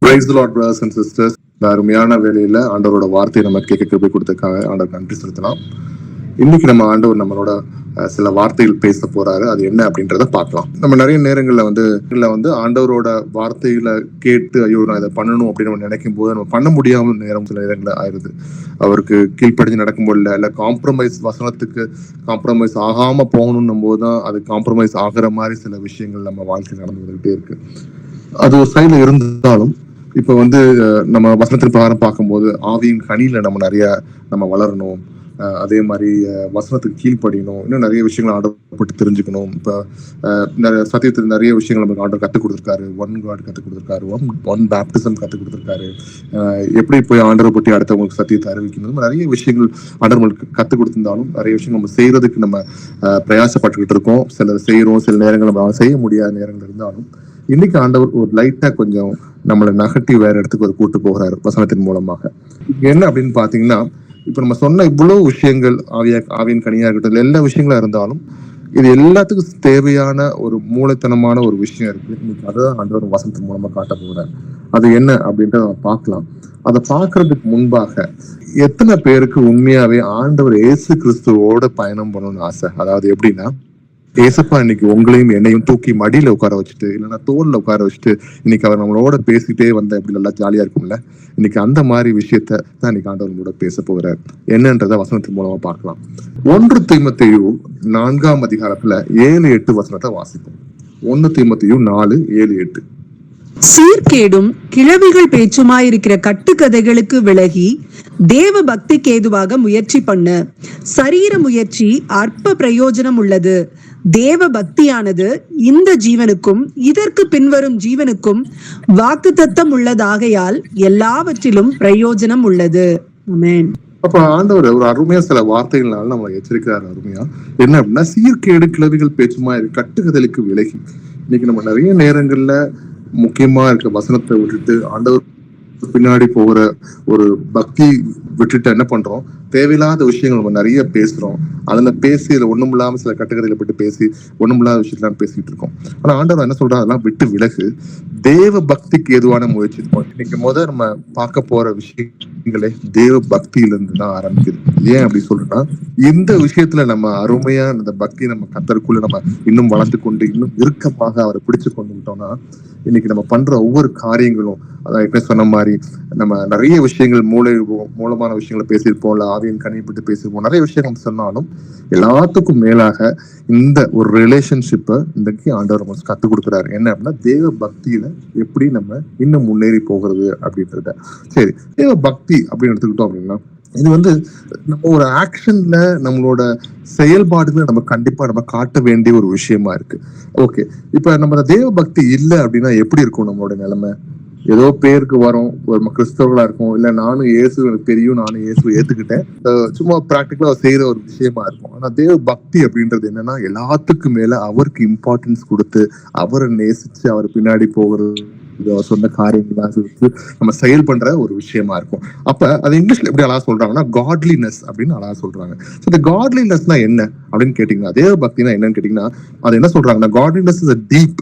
Praise the Lord brothers and sisters. இந்த அருமையான வேலையில ஆண்டவரோட வார்த்தையை நம்ம கேட்க கிருபை கொடுத்ததுக்காக ஆண்டவர் நன்றி செலுத்தலாம். இன்னைக்கு நம்ம ஆண்டவர் நம்மளோட சில வார்த்தைகள் பேச போறாரு. அது என்ன அப்படின்றத பார்க்கலாம். நம்ம நிறைய நேரங்கள்ல வந்து ஆண்டவரோட வார்த்தைகளை கேட்டு ஐயோ நான் இதை பண்ணணும் அப்படின்னு நம்ம நினைக்கும் போது நம்ம பண்ண முடியாமல் நேரம் சில நேரங்களில் ஆயிடுது. அவருக்கு கீழ்ப்படிஞ்சு நடக்கும் போது இல்லை காம்ப்ரமைஸ் வசனத்துக்கு காம்ப்ரமைஸ் ஆகாம போகணும் போதுதான் அது காம்ப்ரமைஸ் ஆகிற மாதிரி சில விஷயங்கள் நம்ம வாழ்க்கை நடந்து வந்துகிட்டே இருக்கு. அது ஒரு சைடுல இருந்தாலும் இப்ப வந்து நம்ம வசனத்தின் பிரகாரம் பார்க்கும்போது ஆவியின் கனியில நம்ம வளரணும். அதே மாதிரி வசனத்துக்கு கீழ்ப்படியணும். இன்னும் நிறைய விஷயங்கள் ஆர்டர் தெரிஞ்சுக்கணும். இப்ப சத்தியத்தில் நிறைய விஷயங்கள் நமக்கு ஆர்டர் கற்றுக் கொடுத்துருக்காரு. ஒன் காட் கற்றுக் கொடுத்துருக்காரு. ஒன் பேப்டிசம் கற்றுக் கொடுத்துருக்காரு. எப்படி போய் ஆண்டரை பற்றி அடுத்தவங்களுக்கு சத்தியத்தை அறிவிக்கணும். நிறைய விஷயங்கள் ஆண்டவர்களுக்கு கற்றுக் கொடுத்திருந்தாலும் நிறைய விஷயங்கள் நம்ம செய்யறதுக்கு நம்ம பிரயாசப்பட்டுக்கிட்டு இருக்கோம். சில செய்யறோம், சில நேரங்கள் நம்ம செய்ய முடியாத நேரங்கள் இருந்தாலும் இன்னைக்கு ஆண்டவர் ஒரு லைட்டா கொஞ்சம் நம்மளை நகட்டி வேற இடத்துக்கு ஒரு கூட்டு போகிறாரு வசனத்தின் மூலமாக. என்ன அப்படின்னு பாத்தீங்கன்னா, இப்ப நம்ம சொன்ன இவ்வளவு விஷயங்கள் ஆவியின் கனியா இருக்கட்டும், எல்லா விஷயங்களா இருந்தாலும் இது எல்லாத்துக்கும் தேவையான ஒரு மூளைத்தனமான ஒரு விஷயம் இருக்கு. இன்னைக்கு அதான் ஆண்டவர் வசனத்தின் மூலமா காட்ட போகிறார். அது என்ன அப்படின்றத நம்ம பார்க்கலாம். அதை பார்க்கறதுக்கு முன்பாக எத்தனை பேருக்கு உண்மையாவே ஆண்டவர் இயேசு கிறிஸ்துவோட பயணம் பண்ணணும்னு ஆசை? அதாவது எப்படின்னா, ஏசப்பா இன்னைக்கு உங்களையும் என்னையும் தூக்கி மடியில உட்கார வச்சுட்டு இல்லைன்னா தோல்ல உட்கார வச்சுட்டு இன்னைக்கு அவர் நம்மளோட பேசிட்டே வந்த எப்படி நல்லா ஜாலியா இருக்கும்ல. இன்னைக்கு அந்த மாதிரி விஷயத்த தான் இன்னைக்கு ஆண்டவர்களோட பேச போகிறார். என்னன்றத வசனத்தின் மூலமா பார்க்கலாம். 1 தீமோத்தேயு 4ஆம் அதிகாரத்துல 7-8 வசனத்தை வாசிப்போம். 1 தீமோத்தேயு 4:7-8. சீர்கேடும் கிழவிகள் பேச்சுமாயிருக்கிற கட்டுக்கதைகளுக்கு விலகி தேவ பக்திக்கு ஏதுவாக முயற்சி பண்ண. சரீர முயற்சி அற்ப பிரயோஜனம் உள்ளது. தேவ பக்தியானது இந்த ஜீவனுக்கும் இதற்கு பின்வரும் ஜீவனுக்கும் வாக்குத்தத்தம் உள்ளதாகையால் எல்லாவற்றிலும் பிரயோஜனம் உள்ளது. ஆமென். அப்ப ஆண்டவர் ஒரு அருமையா சில வார்த்தைகளால நம்ம எச்சரிக்கிறார். அருமையா என்ன அப்படின்னா, சீர்கேடு கிழவிகள் பேச்சுமா கட்டுக்கதலுக்கு விலகி. இன்னைக்கு நம்ம நிறைய நேரங்கள்ல முக்கியமா இருக்க வசனத்தை விட்டுட்டு ஆண்டவர் பின்னாடி போகிற ஒரு பக்தி விட்டுட்டு என்ன பண்றோம், தேவையில்லாத விஷயங்கள் நம்ம நிறைய பேசுறோம். அதுல பேசி இதுல ஒண்ணுமில்லாம சில கட்டுக்கதைகளை போட்டு பேசி ஒண்ணுமில்லாத விஷயத்தான் பேசிட்டு இருக்கோம். ஆனா ஆண்டவர் என்ன சொல்றா, அதெல்லாம் விட்டு விலகு, தேவ பக்திக்கு ஏதுவான முயற்சி. இன்னைக்கு நம்ம பார்க்க போற விஷயங்களே தேவ பக்தியிலிருந்து தான் ஆரம்பிக்குது. ஏன் அப்படி சொல்றேன்னா, இந்த விஷயத்துல நம்ம அருமையா இந்த பக்தி நம்ம கத்தருக்குள்ள நம்ம இன்னும் வளர்த்து கொண்டு இன்னும் இறுக்கமாக அவரை பிடிச்சு கொண்டுட்டோம்னா இன்னைக்கு நம்ம பண்ற ஒவ்வொரு காரியங்களும், அதான் எப்ப சொன்ன மாதிரி நம்ம நிறைய விஷயங்கள் மூலமான விஷயங்களை பேசியிருப்போம், இல்ல ஆவியின் கனிப்பட்டு பேசியிருப்போம், நிறைய விஷயங்கள் சொன்னாலும் எல்லாத்துக்கும் மேலாக இந்த ஒரு ரிலேஷன்ஷிப்பை இன்றைக்கு ஆண்டவர் நமக்கு கத்துக் கொடுக்குறாரு. என்ன அப்படின்னா, தேவ பக்தியில எப்படி நம்ம இன்னும் முன்னேறி போகிறது அப்படின்றத. சரி, தேவ பக்தி அப்படின்னு எடுத்துக்கிட்டோம் அப்படின்னா, இது வந்து நம்ம ஒரு ஆக்ஷன்ல நம்மளோட செயல்பாடுகளை நம்ம கண்டிப்பா நம்ம காட்ட வேண்டிய ஒரு விஷயமா இருக்கு. ஓகே, இப்ப நம்ம தேவ பக்தி இல்லை அப்படின்னா எப்படி இருக்கும் நம்மளோட நிலைமை? ஏதோ பேருக்கு வரும், ஒரு கிறிஸ்தவர்களா இருக்கும், இல்ல நானும் இயேசு எனக்கு தெரியும், நானும் இயேசு ஏத்துக்கிட்டேன், சும்மா பிராக்டிகலா செய்யற ஒரு விஷயமா இருக்கும். ஆனா தேவ பக்தி அப்படின்றது என்னன்னா, எல்லாத்துக்கும் மேல அவருக்கு இம்பார்ட்டன்ஸ் கொடுத்து அவரை நேசிச்சு அவர் பின்னாடி போகிறது, சொன்ன காரியங்களா நம்ம செயல் பண்ற ஒரு விஷயமா இருக்கும். அப்ப அது இங்கிலீஷ்ல எப்படி அழகா சொல்றாங்கன்னா, காட்லினஸ் அப்படின்னு அழகா சொல்றாங்க. இந்த காட்லினஸ்னா என்ன அப்படின்னு கேட்டீங்கன்னா, தேவ பக்தினா என்னன்னு கேட்டீங்கன்னா, அது என்ன சொல்றாங்கன்னா, godliness is a deep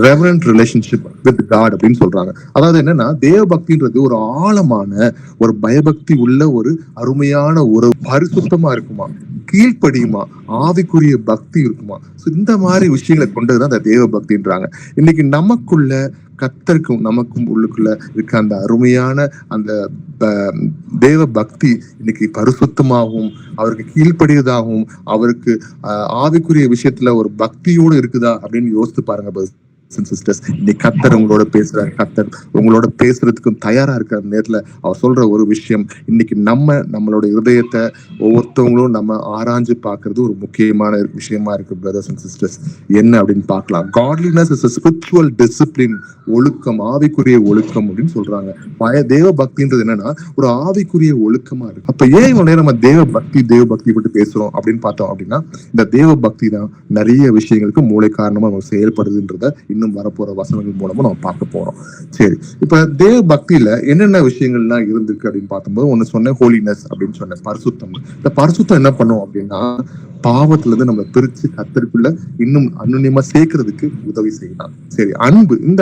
reverent relationship with God அப்படின்னு சொல்றாங்க. அதாவது என்னன்னா, தேவ பக்தின்றது ஒரு ஆழமான ஒரு பயபக்தி உள்ள ஒரு அருமையான ஒரு பரிசுத்தமா இருக்குமா, கீழ்ப்படியுமா, ஆவிக்குரிய பக்தி இருக்குமா. இந்த மாதிரி விஷயங்களை கொண்டதுதான் அந்த தேவ பக்தின்றாங்க. இன்னைக்கு நமக்குள்ள கத்தருக்கும் நமக்கும் உள்ளுக்குள்ள இருக்க அந்த அருமையான அந்த தேவ பக்தி இன்னைக்கு பரிசுத்தமாகவும் அவருக்கு கீழ்ப்படியதாகவும் அவருக்கு ஆவிக்குரிய விஷயத்துல ஒரு பக்தியோடு இருக்குதா அப்படின்னு யோசித்து பாருங்க சிஸ்டர்ஸ். இன்னைக்கு கத்தர் உங்களோட பேசுறாரு. கத்தர் உங்களோட பேசுறதுக்கும் தயாரா இருக்கிற நேரத்துல அவர் சொல்ற ஒரு விஷயம், இன்னைக்கு நம்மளோட இருதயத்தை ஒவ்வொருத்தவங்களும் நம்ம ஆராய்ஞ்சு பாக்குறது ஒரு முக்கியமான விஷயமா இருக்கு பிரதர்ஸ் அண்ட் சிஸ்டர்ஸ். என்ன அப்படின்னு பார்க்கலாம். Godliness is a spiritual discipline, ஒழுக்கம், ஆவிக்குரிய ஒழுக்கம் அப்படின்னு சொல்றாங்க. தேவ பக்தின்றது என்னன்னா ஒரு ஆவிக்குரிய ஒழுக்கமா இருக்கு. அப்ப ஏன் இவ்வளவு நேரம் நம்ம தேவ பக்தி பற்றி பேசுறோம் அப்படின்னு பார்த்தோம் அப்படின்னா, இந்த தேவ பக்தி தான் நிறைய விஷயங்களுக்கு மூளை காரணமா நம்ம செயல்படுதுன்றத இன்னும் வரப்போற வசனங்கள் மூலமா நம்ம பார்க்க போறோம். சரி, இப்ப தேவ பக்தியில என்னென்ன விஷயங்கள்லாம் இருந்திருக்கு அப்படின்னு பார்க்கும்போது, ஒண்ணு சொன்ன ஹோலினஸ் அப்படின்னு சொன்ன பரிசுத்தம். இந்த பரிசுத்தம் என்ன பண்ணும் அப்படின்னா, பாவத்துல இருந்து நம்ம பிரிச்சு கர்த்தருக்குள்ள இன்னும் அன்னுன்யமா சேர்க்கறதுக்கு உதவி செய்யலாம். சரி, அன்பு. இந்த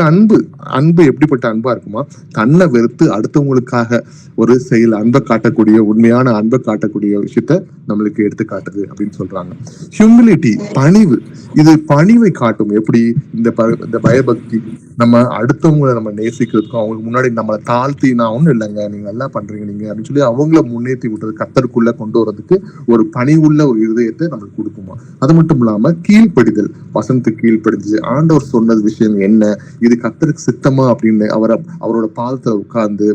அன்பு எப்படிப்பட்ட அன்பா இருக்குமா? தன்னை வெறுத்து அடுத்தவங்களுக்காக ஒரு செயல் அன்பை காட்டக்கூடிய, உண்மையான அன்பை காட்டக்கூடிய விஷயத்த நம்மளுக்கு எடுத்து காட்டுது அப்படின்னு சொல்றாங்க. ஹியூமிலிட்டி, பணிவு. இது பணிவை காட்டும். எப்படி? இந்த பயபக்தி நம்ம அடுத்தவங்களை நம்ம நேசிக்கிறதுக்கும், அவங்களுக்கு முன்னாடி நம்மளை தாழ்த்தி, நான் ஒண்ணும் இல்லைங்க, நீங்க நல்லா பண்றீங்க நீங்க அப்படின்னு சொல்லி அவங்கள முன்னேற்றி விட்டுறது, கர்த்தருக்குள்ள கொண்டு வர்றதுக்கு ஒரு பணிவுள்ள ஒரு இருதயத்தை நம்மளுக்கு கொடுக்குமா. அது மட்டும் இல்லாம கீழ்ப்படிதல், வசனத்துக்கு கீழ்ப்படிஞ்சு ஆண்டவர் சொன்னது விஷயம் என்ன, இது கர்த்தருக்கு சித்தமா அப்படின்னு அவரோட பாதத்துல உட்கார்ந்து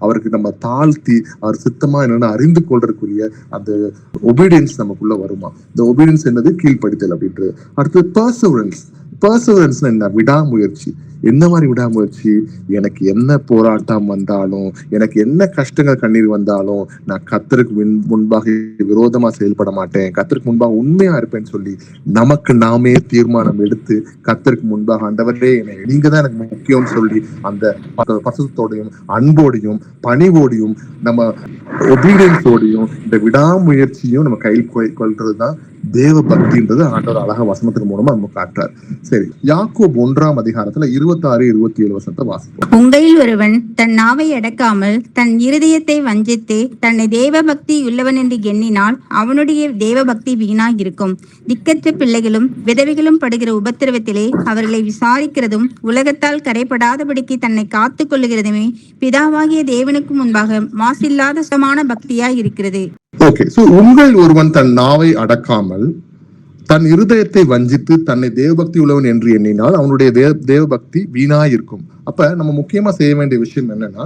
அவருக்கு நம்ம தாழ்த்தி அவர் சித்தமா என்னன்னு அறிந்து கொள்றதுக்குரிய அந்த ஒபீடியன்ஸ் நமக்குள்ள வருமா. இந்த ஒபீடியன்ஸ் என்னது? கீழ்ப்படிதல் அப்படின்றது. அடுத்து பர்சவரன்ஸ் என்ன? விடாமுயற்சி. என்ன மாதிரி விடாமுயற்சி? எனக்கு என்ன போராட்டம் வந்தாலும், எனக்கு என்ன கஷ்டங்கள் கண்ணீர் வந்தாலும், நான் கர்த்தருக்கு முன்பாக விரோதமா செயல்பட மாட்டேன், கர்த்தருக்கு முன்பாக உண்மையா இருப்பேன்னு சொல்லி நமக்கு நாமே தீர்மானம் எடுத்து கர்த்தருக்கு முன்பாக, ஆண்டவரே நீங்க தான் எனக்கு முக்கியம்னு சொல்லி அந்த பசுத்தோடையும் அன்போடையும் பணிவோடையும் நம்ம ஒபீடியன்ஸோடையும் இந்த விடாமுயற்சியும் நம்ம கையில் கொள்றதுதான் தேவ பக்தின்றது ஆண்டவர் அழகா வசனத்தின் மூலமா நம்ம காட்டுறார். சரி, யாக்கோபு 1ஆம் அதிகாரத்துல 26-27 வசனத்தை வாசிப்போம். உங்களில் ஒருவன் தன் நாவை அடக்காமல் தன் இருதயத்தை வஞ்சித்து தன்னை தேவ பக்தி உள்ளவன் என்று எண்ணினால் அவனுடைய தேவ பக்தி வீணாய் இருக்கும். திக்கற்ற பிள்ளைகளும் விதவைகளும் படுகிற உபத்திரவத்திலே அவர்களை விசாரிக்கிறதும் உலகத்தால் கரைப்படாதபடிக்கு தன்னை காத்து கொள்ளுகிறதுமே பிதாவாகிய தேவனுக்கு முன்பாக மாசில்லாத சமான பக்தியாய் இருக்கிறது. ஓகே, சோ உங்கள் ஒருவன் தன் நாவை அடக்காமல் தன் இருதயத்தை வஞ்சித்து தன்னை தேவபக்தி உள்ளவன் என்று எண்ணினால் அவனுடைய தேவபக்தி வீணாய் இருக்கும். அப்ப நம்ம முக்கியமா செய்ய வேண்டிய விஷயம் என்னன்னா,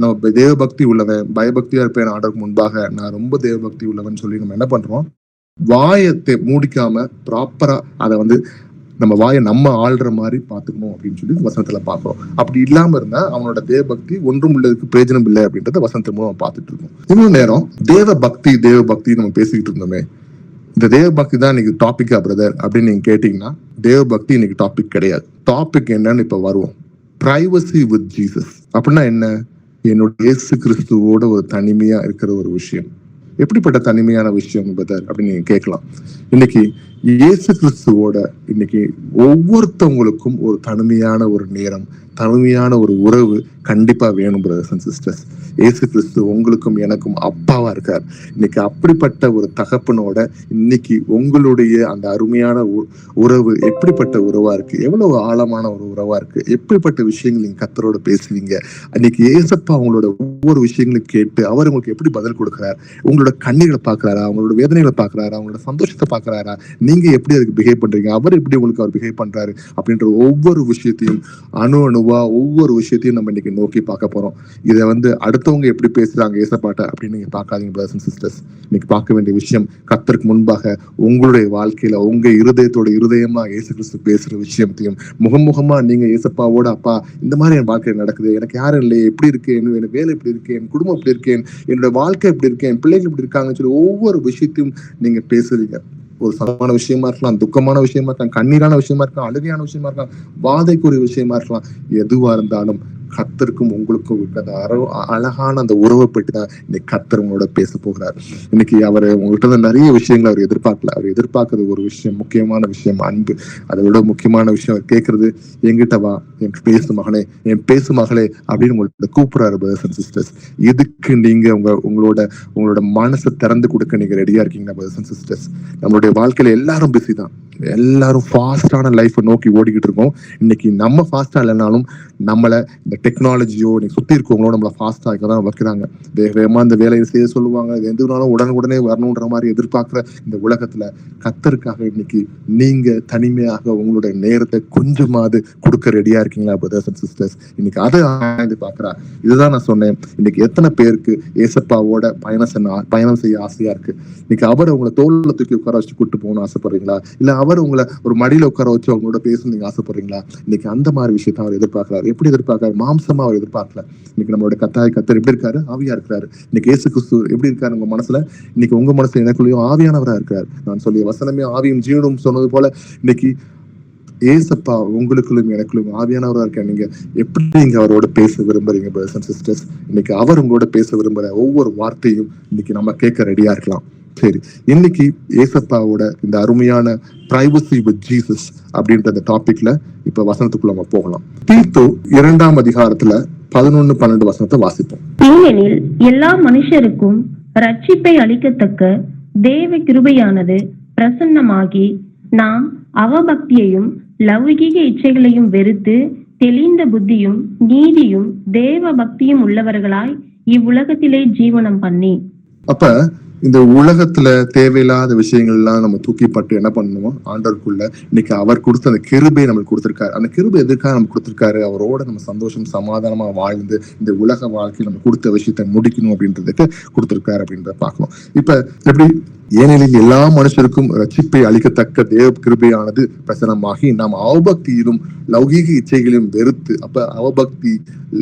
நம்ம தேவபக்தி உள்ளவன், பயபக்தியா இருப்பேன் ஆண்டவருக்கு முன்பாக, நான் ரொம்ப தேவபக்தி உள்ளவன் சொல்லி நம்ம என்ன பண்றோம்? வாயத்தை மூடிக்காம ப்ராப்பரா அதை நம்ம வாயை நம்ம ஆள்ற மாதிரி பாத்துக்கணும் அப்படின்னு சொல்லி வசனத்துல பாக்குறோம். அப்படி இல்லாம இருந்தா அவனோட தேவபக்தி ஒன்றும் உள்ளதுக்கு பிரயோஜனம் இல்லை அப்படின்றத வசனத்தின் மூலம் பார்த்துட்டு இருக்கோம். இன்னொரு நேரம் தேவ பக்தி நம்ம பேசிக்கிட்டு இருந்தோமே, இந்த தேவ பக்தி தான் இன்னைக்கு டாபிக்கா பிரதர் அப்படின்னு நீங்க கேட்டீங்கன்னா, தேவ பக்தி இன்னைக்கு டாபிக் கிடையாது. டாபிக் என்னன்னு இப்ப வருவோம். பிரைவசி வித் ஜீசஸ் அப்படின்னா என்ன? என்னோட இயேசு கிறிஸ்துவோட ஒரு தனிமையா இருக்கிற ஒரு விஷயம். எப்படிப்பட்ட தனிமையான விஷயம் பிரதர் அப்படின்னு நீங்க கேட்கலாம். இன்னைக்கு இயேசு கிறிஸ்துவோட இன்னைக்கு ஒவ்வொருத்தவங்களுக்கும் ஒரு தனிமையான ஒரு நேரம், தனிமையான ஒரு உறவு கண்டிப்பா வேணும் பிரதர்ஸ் அண்ட் சிஸ்டர்ஸ். இயேசு கிறிஸ்து உங்களுக்கும் எனக்கும் அப்பாவா இருக்கார். இன்னைக்கு அப்படிப்பட்ட ஒரு தகப்பனோட இன்னைக்கு உங்களுடைய அந்த அருமையான உறவு எப்படிப்பட்ட உறவா இருக்கு, எவ்வளவு ஆழமான ஒரு உறவா இருக்கு, எப்படிப்பட்ட விஷயங்கள் நீங்க கர்த்தரோட பேசுவீங்க. இன்னைக்கு ஏசப்பா அவங்களோட ஒவ்வொரு விஷயங்களும் கேட்டு அவர் உங்களுக்கு எப்படி பதில் கொடுக்கிறார், உங்களோட கண்ணீர்களை பாக்குறாரா, அவங்களோட வேதனைகளை பாக்குறாரா, அவங்களோட சந்தோஷத்தை பாக்குறாரா, நீங்க எப்படி அதுக்கு பிஹேவ் பண்றீங்க, அவர் எப்படி உங்களுக்கு அவர் பிஹேவ் பண்றாரு அப்படின்ற ஒவ்வொரு விஷயத்தையும் அணுவா ஒவ்வொரு விஷயத்தையும் நம்ம இன்னைக்கு நோக்கி பார்க்க போறோம். இதை அடுத்தவங்க எப்படி பேசுறாங்க ஏசப்பாட்ட அப்படின்னு நீங்க பார்க்காதீங்க பிரதர்ஸ் அண்ட் சிஸ்டர்ஸ். இன்னைக்கு பார்க்க வேண்டிய விஷயம் கர்த்தருக்கு முன்பாக உங்களுடைய வாழ்க்கையில உங்க இருதயத்தோட இருதயமா இயேசு கிறிஸ்து பேசுற விஷயத்தையும் முகமுகமா நீங்க ஏசப்பாவோட, அப்பா இந்த மாதிரி என் வாழ்க்கை நடக்குது, எனக்கு யாரும் இல்லையே, எப்படி இருக்கேன், எனக்கு வேலை எப்படி இருக்கேன், என் குடும்பம் எப்படி இருக்கேன், என்னோட வாழ்க்கை எப்படி இருக்கேன், என் பிள்ளைகள் எப்படி இருக்காங்கன்னு சொல்லி ஒவ்வொரு விஷயத்தையும் நீங்க பேசுறீங்க. ஒரு சந்தோஷமான விஷயமா இருக்கலாம், துக்கமான விஷயமா இருக்கலாம், கண்ணீரான விஷயமா இருக்கலாம், அழுகையான விஷயமா இருக்கலாம், வாதைக்குரிய விஷயமா இருக்கலாம். எதுவா இருந்தாலும் கர்த்தருக்கும் உங்களுக்கும் அழகான அந்த உறவை பற்றி தான் இன்னைக்கு கர்த்தர் உங்களோட பேச போகிறார். இன்னைக்கு அவர் உங்கள்கிட்ட நிறைய விஷயங்கள் அவர் எதிர்பார்க்கல. அவர் எதிர்பார்க்கறது ஒரு விஷயம், முக்கியமான விஷயம் அன்பு. அதை விட முக்கியமான விஷயம் அவர் கேட்கறது, என்கிட்ட வா, என் பேசு மகனே, என் பேசு மகளே அப்படின்னு உங்கள்கிட்ட கூப்பிடுறாரு பிரதர்ஸ் அண்ட் சிஸ்டர்ஸ். இதுக்கு நீங்க உங்களோட மனசை திறந்து கொடுக்க நீங்க ரெடியா இருக்கீங்களா பிரதர்ஸ் அண்ட் சிஸ்டர்ஸ்? நம்மளுடைய வாழ்க்கையில எல்லாரும் பிஸி தான், எல்லாரும் ஃபாஸ்டான லைஃபை நோக்கி ஓடிக்கிட்டு இருக்கோம். இன்னைக்கு நம்ம ஃபாஸ்டா இல்லைனாலும் நம்மளை இந்த டெக்னாலஜியோ நீங்க சுத்தி இருக்கவங்களோ நம்மளை ஃபாஸ்டா தான் வைக்கிறாங்க. வேகமா இந்த வேலையை செய்ய சொல்லுவாங்க, எதுனாலும் உடனுக்குடனே வரணுன்ற மாதிரி எதிர்பார்க்கிற இந்த உலகத்துல கர்த்தருக்காக இன்னைக்கு நீங்க தனிமையாக உங்களுடைய நேரத்தை கொஞ்சமாவது கொடுக்க ரெடியா இருக்கீங்களா பிரதர்ஸ் அண்ட் சிஸ்டர்ஸ்? இன்னைக்கு அதை ஆய்ந்து பாக்குறா. இதுதான் நான் சொன்னேன், இன்னைக்கு எத்தனை பேருக்கு ஏசப்பாவோட பயணம் செய்ய ஆசையா இருக்கு? இன்னைக்கு அவர் உங்களை தோல்ல தூக்கி உட்கார வச்சு கூட்டு போகணும்னு ஆசைப்படுறீங்களா, இல்ல அவர் உங்களை ஒரு மடியில உட்கார வச்சு அவங்களோட பேசணும் நீங்க ஆசைப்படுறீங்களா? இன்னைக்கு அந்த மாதிரி விஷயத்த அவர் எதிர்பார்க்கிறார். எப்படி எதிர்பார்க்கிறார்? மாம்சமா அவர் எதிர்பார்க்கல. இன்னைக்கு நம்மளோட கர்த்தர் எப்படி இருக்காரு? ஆவியா இருக்கிறாரு. இன்னைக்கு இயேசு கிறிஸ்து எப்படி இருக்காரு உங்க மனசுல? இன்னைக்கு உங்க மனசுல எனக்குள்ளேயும் ஆவியானவரா இருக்காரு. நான் சொல்லிய வசனமே ஆவியும் ஜீவனும் சொன்னது போல இன்னைக்கு ஏசப்பா உங்களுக்குள்ளும் எனக்குள்ளும் ஆவியானவரா இருக்க. நீங்க எப்படி நீங்க அவரோட பேச விரும்புறீங்க பிரதர்ஸ் அண்ட் சிஸ்டர்ஸ்? இன்னைக்கு அவர் உங்களோட பேச விரும்புற ஒவ்வொரு வார்த்தையும் இன்னைக்கு நம்ம கேட்க ரெடியா இருக்கலாம். சரி, இன்னைக்கு ஏசப்பாவோட இந்த அருமையான பிரைவசி வித் ஜீசஸ் அப்படின்ற அந்த டாபிக்ல இப்ப வசனத்துக்குள்ள நம்ம போகலாம். தீத்து 2ஆம் அதிகாரத்துல 11-12 வசனத்தை வாசிப்போம். ஏனெனில் எல்லா மனுஷருக்கும் ரட்சிப்பை அளிக்கத்தக்க தேவ கிருபையானது பிரசன்னமாகி நாம் அவபக்தியையும் லௌகிக இச்சைகளையும் வெறுத்து தெளிந்த புத்தியும் நீதியும் தேவ பக்தியும் உள்ளவர்களாய் இவ்வுலகத்திலே ஜீவனம் பண்ணி. அப்ப இந்த உலகத்துல தேவையில்லாத விஷயங்கள் எல்லாம் நம்ம தூக்கிப்பட்டு என்ன பண்ணணுமோ ஆண்டவருக்குள்ள இன்னைக்கு அவர் கொடுத்த அந்த கிருபை நம்மளுக்கு கொடுத்திருக்காரு. அந்த கிருபை எதுக்காக நம்ம கொடுத்திருக்காரு? அவரோட நம்ம சந்தோஷம் சமாதானமா வாழ்ந்து இந்த உலக வாழ்க்கையில் நம்ம கொடுத்த விஷயத்தை முடிக்கணும் அப்படின்றதுக்கு கொடுத்திருக்காரு அப்படின்றத பார்க்கணும். இப்ப எப்படி ஏனெனில் எல்லா மனுஷருக்கும் ரட்சிப்பை அளிக்கத்தக்க தேவ கிருபையானது பிரசனமாகி நாம் அவபக்தியிலும் லௌகீக இச்சைகளையும் வெறுத்து, அப்ப அவபக்தி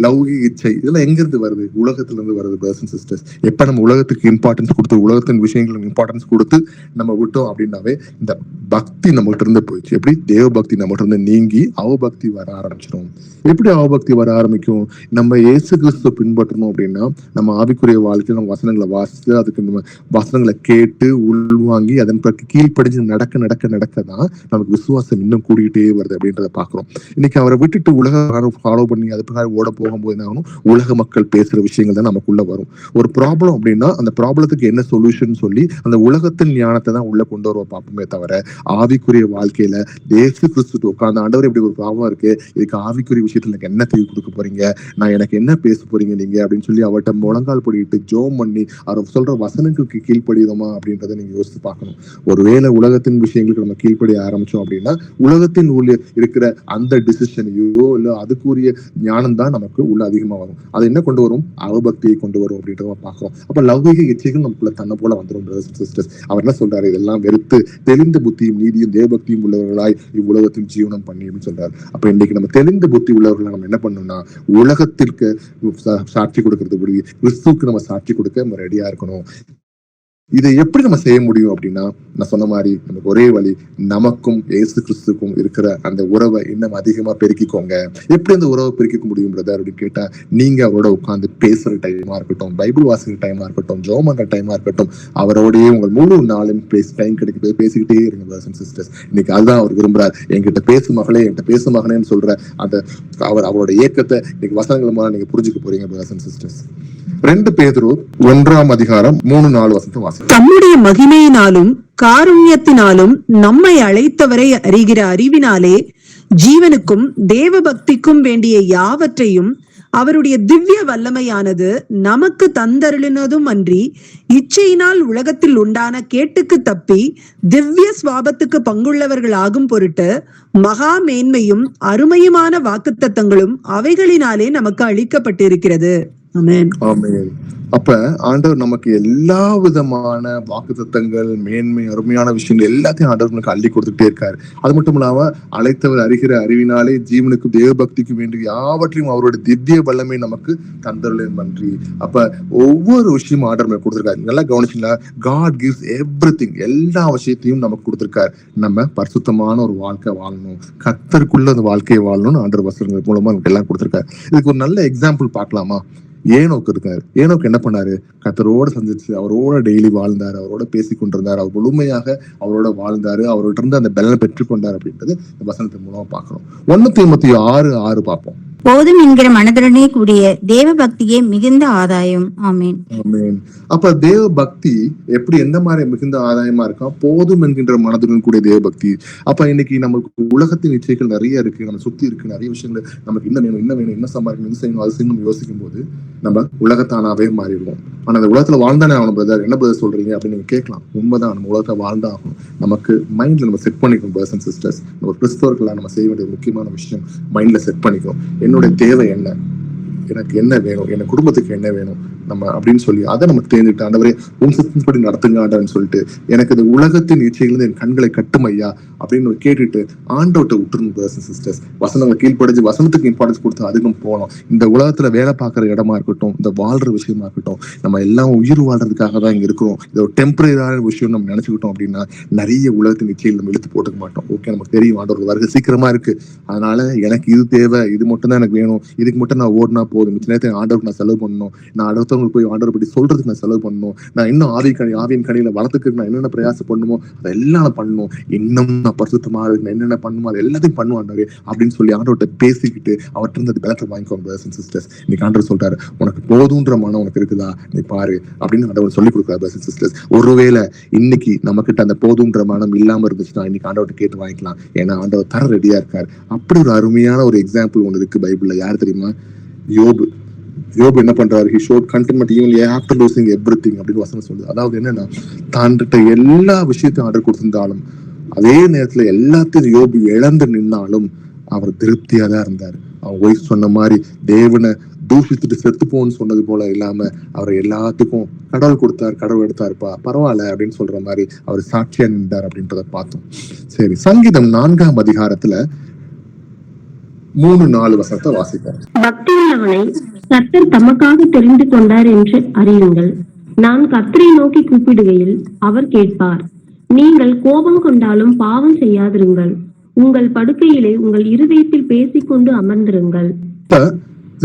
லௌகீக இச்சை இதெல்லாம் எங்க இருந்து வருது? உலகத்துல இருந்து வருது பிரதர்ஸ் அண்ட் சிஸ்டர்ஸ். எப்ப நம்ம உலகத்துக்கு இம்பார்ட்டன்ஸ் கொடுத்து உலகத்தின் விஷயங்களுக்கு இம்பார்ட்டன்ஸ் கொடுத்து நம்ம விட்டோம் அப்படின்னாவே இந்த பக்தி நம்மகிட்ட இருந்து போயிடுச்சு. எப்படி தேவ பக்தி நம்மகிட்ட இருந்து நீங்கி அவபக்தி வர ஆரம்பிச்சிடும். எப்படி அவபக்தி வர ஆரம்பிக்கும்? நம்ம இயேசு கிறிஸ்துவ பின்பற்றணும் அப்படின்னா நம்ம ஆவிக்குரிய வாழ்க்கையில் நம்ம வசனங்களை வாசித்து அதுக்கு நம்ம வசனங்களை கேட்டு உள்வாங்கி அதன் பிறகு கீழ்ப்படிஞ்சு நடக்க நடக்க நடக்க தான் நமக்கு விசுவாசம் இன்னும் கூடிக்கிட்டே வருது அப்படின்றத பாக்குறோம். இன்னைக்கு அவரை விட்டுட்டு உலக ஃபாலோ பண்ணி அது பிரகாரம் ஓட போகும்போது என்ன ஆகும்? உலக மக்கள் பேசுற விஷயங்கள் தான் நமக்குள்ள வரும். ஒரு ப்ராப்ளம் அப்படின்னா அந்த ப்ராப்ளத்துக்கு என்ன சொல்யூஷன் சொல்லி அந்த உலகத்தின் ஞானத்தை தான் உள்ள கொண்டு வருவ பார்ப்போமே தவிர ஆவிக்குரிய வாழ்க்கையில இயேசு கிறிஸ்து உட்கார்ந்த ஆண்டவர் இப்படி ஒரு ப்ராப்ளம் இருக்கு, இதுக்கு ஆவிக்குரிய விஷயத்துல எனக்கு என்ன தீர்வு கொடுக்க போறீங்க, நான் எனக்கு என்ன பேச போறீங்க நீங்க அப்படின்னு சொல்லி அவர்கிட்ட முழங்கால் படிட்டு ஜோம் பண்ணி அவர் சொல்ற வசனங்களுக்கு கீழ்ப்படிதோமா அப்படின்றத நீங்க யோசித்து பார்க்கணும். ஒருவேளை உலகத்தின் விஷயங்களுக்கு நம்ம கீழ்ப்படிய ஆரம்பிச்சோம் அப்படின்னா உலகத்தின் உள்ள இருக்கிற அந்த டிசிஷனையோ இல்ல அதுக்குரிய ஞானம் தான் நமக்கு உள்ள அதிகமா வரும். அது என்ன கொண்டு வரும்? அவபக்தியை கொண்டு வரும் அப்படின்றத பாக்குறோம். அப்ப லௌகிக இச்சைகள் நமக்குள்ள தன்னை போல வந்துடும். சிஸ்டர்ஸ், அவர் என்ன சொல்றாரு? இதெல்லாம் வெறுத்து தெளிந்த புத்தியும் நீதியும் தேவபக்தியும் உள்ளவர்களாய் இவ்வுலகத்தின் ஜீவனம் பண்ணி அப்படின்னு சொல்றாரு. அப்ப இன்னைக்கு நம்ம தெளிந்த புத்தி உள்ளவர்களை நம்ம என்ன பண்ணணும்னா உலகத்திற்கு சாட்சி கொடுக்கறது கிறிஸ்துவுக்கு நம்ம சாட்சி கொடுக்க நம்ம ரெடியா இருக்கணும். இதை எப்படி நம்ம செய்ய முடியும் அப்படின்னா நான் சொன்ன மாதிரி நமக்கு ஒரே வழி, நமக்கும் இயேசு கிறிஸ்துக்கும் இருக்கிற அந்த உறவை இன்னும் அதிகமா பெருக்கிக்கோங்க. எப்படி அந்த உறவை பெருக்கிக்க முடியும் பிரதர் அப்படின்னு கேட்டா, நீங்க அவரோட உட்காந்து பேசுற டைமா இருக்கட்டும், பைபிள் வாசிக்கிற டைமா இருக்கட்டும், ஜெபம் பண்ற டைமா இருக்கட்டும், அவரோடய உங்கள் முழு நாளும் டைம் கிடைக்க பேசிக்கிட்டே இருங்க பிரதர்ஸ் அண்ட் சிஸ்டர்ஸ். இன்னைக்கு அதுதான் அவர் விரும்புறாரு. என்கிட்ட பேசு மகளே, என்கிட்ட பேசு மகனேன்னு சொல்ற அந்த அவரோட இயக்கத்தை இன்னைக்கு வசனங்கள் மூலம் நீங்க புரிஞ்சுக்க போறீங்க பிரதர்ஸ் அண்ட் சிஸ்டர்ஸ். 2 பேதுரு 1ஆம் அதிகாரம் 3-4 வசனத்தை வாசி. தம்முடைய மகிமையினாலும் காருண்யத்தினாலும் நம்மை அழைத்தவரை அறிகிற அறிவினாலே ஜீவனுக்கும் தேவ பக்திக்கும் வேண்டிய யாவற்றையும் அவருடைய திவ்ய வல்லமையானது நமக்கு தந்தருளினதும் அன்றி இச்சையினால் உலகத்தில் உண்டான கேட்டுக்கு தப்பி திவ்ய சுவாபத்துக்கு பங்குள்ளவர்கள் ஆகும் பொருட்டு மகா மேன்மையும் அருமையுமான வாக்குத்தத்தங்களும் அவைகளினாலே நமக்கு அளிக்கப்பட்டிருக்கிறது. ஆமென். ஆமென். அப்ப ஆண்டவர் நமக்கு எல்லா விதமான வாக்குத்தத்தங்கள், மேன்மை, அருமையான விஷயங்கள் எல்லாத்தையும் ஆண்டவர் நமக்கு அள்ளி கொடுத்துட்டே இருக்காரு. அது மட்டும் இல்லாம அழைத்தவர் அறிகிற அறிவினாலே ஜீவனுக்கும் தேவ பக்திக்கு வேண்டிய யாவற்றையும் அவருடைய திவ்ய வல்லமை நமக்கு தந்தருளேன் நன்றி. அப்ப ஒவ்வொரு விஷயமும் ஆண்டவர் நமக்கு கொடுத்திருக்காரு. நல்லா கவனிச்சீங்களா? God gives everything, எல்லா விஷயத்தையும் நமக்கு கொடுத்திருக்காரு. நம்ம பரிசுத்தமான ஒரு வாழ்க்கை வாழணும், கர்த்தருக்குள்ள அந்த வாழ்க்கையை வாழணும்னு ஆண்டவர் வசனங்கள் மூலமா நமக்கு எல்லாம் கொடுத்திருக்காரு. இதுக்கு ஒரு நல்ல எக்ஸாம்பிள் பார்க்கலாமா? ஏனோக்கு இருக்காரு. ஏனோக்கு என்ன பண்ணாரு? கர்த்தரோட சந்திச்சு அவரோட டெய்லி வாழ்ந்தாரு, அவரோட பேசி கொண்டிருந்தாரு, அவர் முழுமையாக அவரோட வாழ்ந்தாரு, அவர்கிட்ட இருந்து அந்த பலனை பெற்றுக்கொண்டார் அப்படின்றது இந்த வசனத்தின் மூலமா பார்க்கிறோம். 1 தீமோத்தேயு 6:6 பார்ப்போம். போதும் என்கிற மனதுடனே கூடிய தேவ பக்தியே மிகுந்த ஆதாயம். ஆமென். ஆமென். அப்ப தேவ பக்தி எப்படி எந்த மாதிரி மிகுந்த ஆதாயமா இருக்கா? போதும் என்கின்ற மனதுடன் கூடிய தேவ பக்தி. அப்ப இன்னைக்கு நமக்கு உலகத்தின் இச்சைகள் நிறைய இருக்கு, நம்ம சுத்தி இருக்கு, நிறைய விஷயங்கள் நமக்கு என்ன வேணும், என்ன சம்பாதிக்கணும், என்ன செய்யணும், அது செய்யணும் யோசிக்கும் போது நம்ம உலகத்தானாவே மாறிடுவோம். ஆனா அந்த உலகத்துல வாழ்ந்தானே ஆகணும் பிரதர், என்ன பிரதர் சொல்றீங்க அப்படின்னு நீங்க கேட்கலாம். உண்மைதான், நம்ம உலகத்தை வாழ்ந்தா ஆகணும். நமக்கு மைண்ட்ல நம்ம செட் பண்ணிக்கணும் பிரதர்ஸ் அண்ட் சிஸ்டர்ஸ். ஒரு கிறிஸ்தவர்களா நம்ம செய்ய வேண்டிய முக்கியமான விஷயம் மைண்ட்ல செட் பண்ணிக்கணும். என்னுடைய தேவை என்ன, எனக்கு என்ன வேணும், என் குடும்பத்துக்கு என்ன வேணும் நம்ம அப்படின்னு சொல்லி அதை நம்ம தேர்ந்துட்டு ஆண்டவரே உன் சித்தப்படி நடத்துங்க ஆண்டவன்னு சொல்லிட்டு எனக்கு இந்த உலகத்தின் இச்சையிலிருந்து என் கண்களை கட்டும் ஐயா அப்படின்னு கேட்டுட்டு ஆண்டவர்கிட்ட விட்டுருணும் பிரதர்ஸ் அண்ட் சிஸ்டர்ஸ். வசனங்களை கீழ்ப்படிஞ்சு வசனத்துக்கு இம்பார்ட்டன்ஸ் கொடுத்து அதுக்கும் போகணும். இந்த உலகத்துல வேலை பார்க்குற இடமா இருக்கட்டும், இந்த வாழ்ற விஷயமா இருக்கட்டும், நம்ம எல்லாம் உயிர் வாழ்றதுக்காக தான் இங்க இருக்கிறோம். இது ஒரு டெம்பரரியான விஷயம் நம்ம நினைச்சுக்கிட்டோம் அப்படின்னா நிறைய உலகத்தின் இச்சையில் நம்ம இழுத்து போட்டுக்க மாட்டோம். ஓகே, நமக்கு தெரியும் ஆண்டவர் வருகை சீக்கிரமா இருக்கு, அதனால எனக்கு இது தேவை, இது மட்டும் தான் எனக்கு வேணும், இதுக்கு மட்டும் நான் ஓடினா போதும், மிச்ச நேரத்தை ஆண்டவருக்கு நான் செலவு பண்ணணும், நான் அடுத்தவங்களுக்கு போய் ஆண்டவரை பற்றி சொல்றதுக்கு நான் செலவு பண்ணணும், நான் இன்னும் ஆவியின் கனியில வளர்த்துக்கு நான் என்னென்ன பிரயாசம் பண்ணுமோ அதெல்லாம் நான் பண்ணணும், இன்னும் நான் பரிசுத்தமா இருக்கு என்னென்ன பண்ணுமோ அது எல்லாத்தையும் பண்ணுவாண்டவரே அப்படின்னு சொல்லி ஆண்டவர்கிட்ட பேசிக்கிட்டு அவர்கிட்ட இருந்து அது பலத்தை வாங்கிக்கோங்க பிரதர்ஸ் அண்ட் சிஸ்டர்ஸ். இன்னைக்கு ஆண்டவர் சொல்றாரு, உனக்கு போதுன்ற மனம் உனக்கு இருக்குதா நீ பாரு அப்படின்னு ஆண்டவர் சொல்லி கொடுக்குறாரு பிரதர்ஸ் அண்ட் சிஸ்டர்ஸ். ஒருவேளை இன்னைக்கு நம்ம கிட்ட அந்த போதுன்ற மனம் இல்லாம இருந்துச்சுன்னா இன்னைக்கு ஆண்டவர்கிட்ட கேட்டு வாங்கிக்கலாம். ஏன்னா ஆண்டவர் தர ரெடியா இருக்காரு. அப்படி ஒரு அருமையான ஒரு எக்ஸாம்பிள் ஒன்று இருக்கு பைபிள்ல. யார் தெரியுமா? யோபு. யோபு என்ன பண்றாரு? he showed contentment even after losing everything அப்படின்னு வசனம் சொல்லுது. அதாவது என்னன்னா, தான்கிட்ட எல்லா விஷயத்தையும் ஆர்டர் கொடுத்திருந்தாலும் அதே நேரத்துல எல்லாத்தையும் யோபு இழந்து நின்னாலும் அவர் திருப்தியா தான் இருந்தார். அவன் ஒய்ஃப் சொன்ன மாதிரி தேவனை தூஷித்துட்டு செத்துப்போன்னு சொன்னது போல இல்லாம அவர் எல்லாத்துக்கும் கடவுள் கொடுத்தார், கடவுள் எடுத்தாருப்பா பரவாயில்ல அப்படின்னு சொல்ற மாதிரி அவர் சாட்சியா நின்றார் அப்படின்றத பார்த்தோம். சரி, சங்கீதம் 4ஆம் அதிகாரத்துல 3-4 வசனத்தை வாசிப்பார். பக்தி உள்ளவனை கர்த்தர் தமக்காக தெரிந்து கொண்டார் என்று அறியுங்கள். நான் கர்த்தரை நோக்கி கூப்பிடுகையில் அவர் கேட்பார். நீங்கள் கோபம் கொண்டாலும் பாவம் செய்யாதிருங்கள். உங்கள் படுக்கையிலே உங்கள் இருதயத்தில் பேசிக்கொண்டு அமர்ந்திருங்கள்.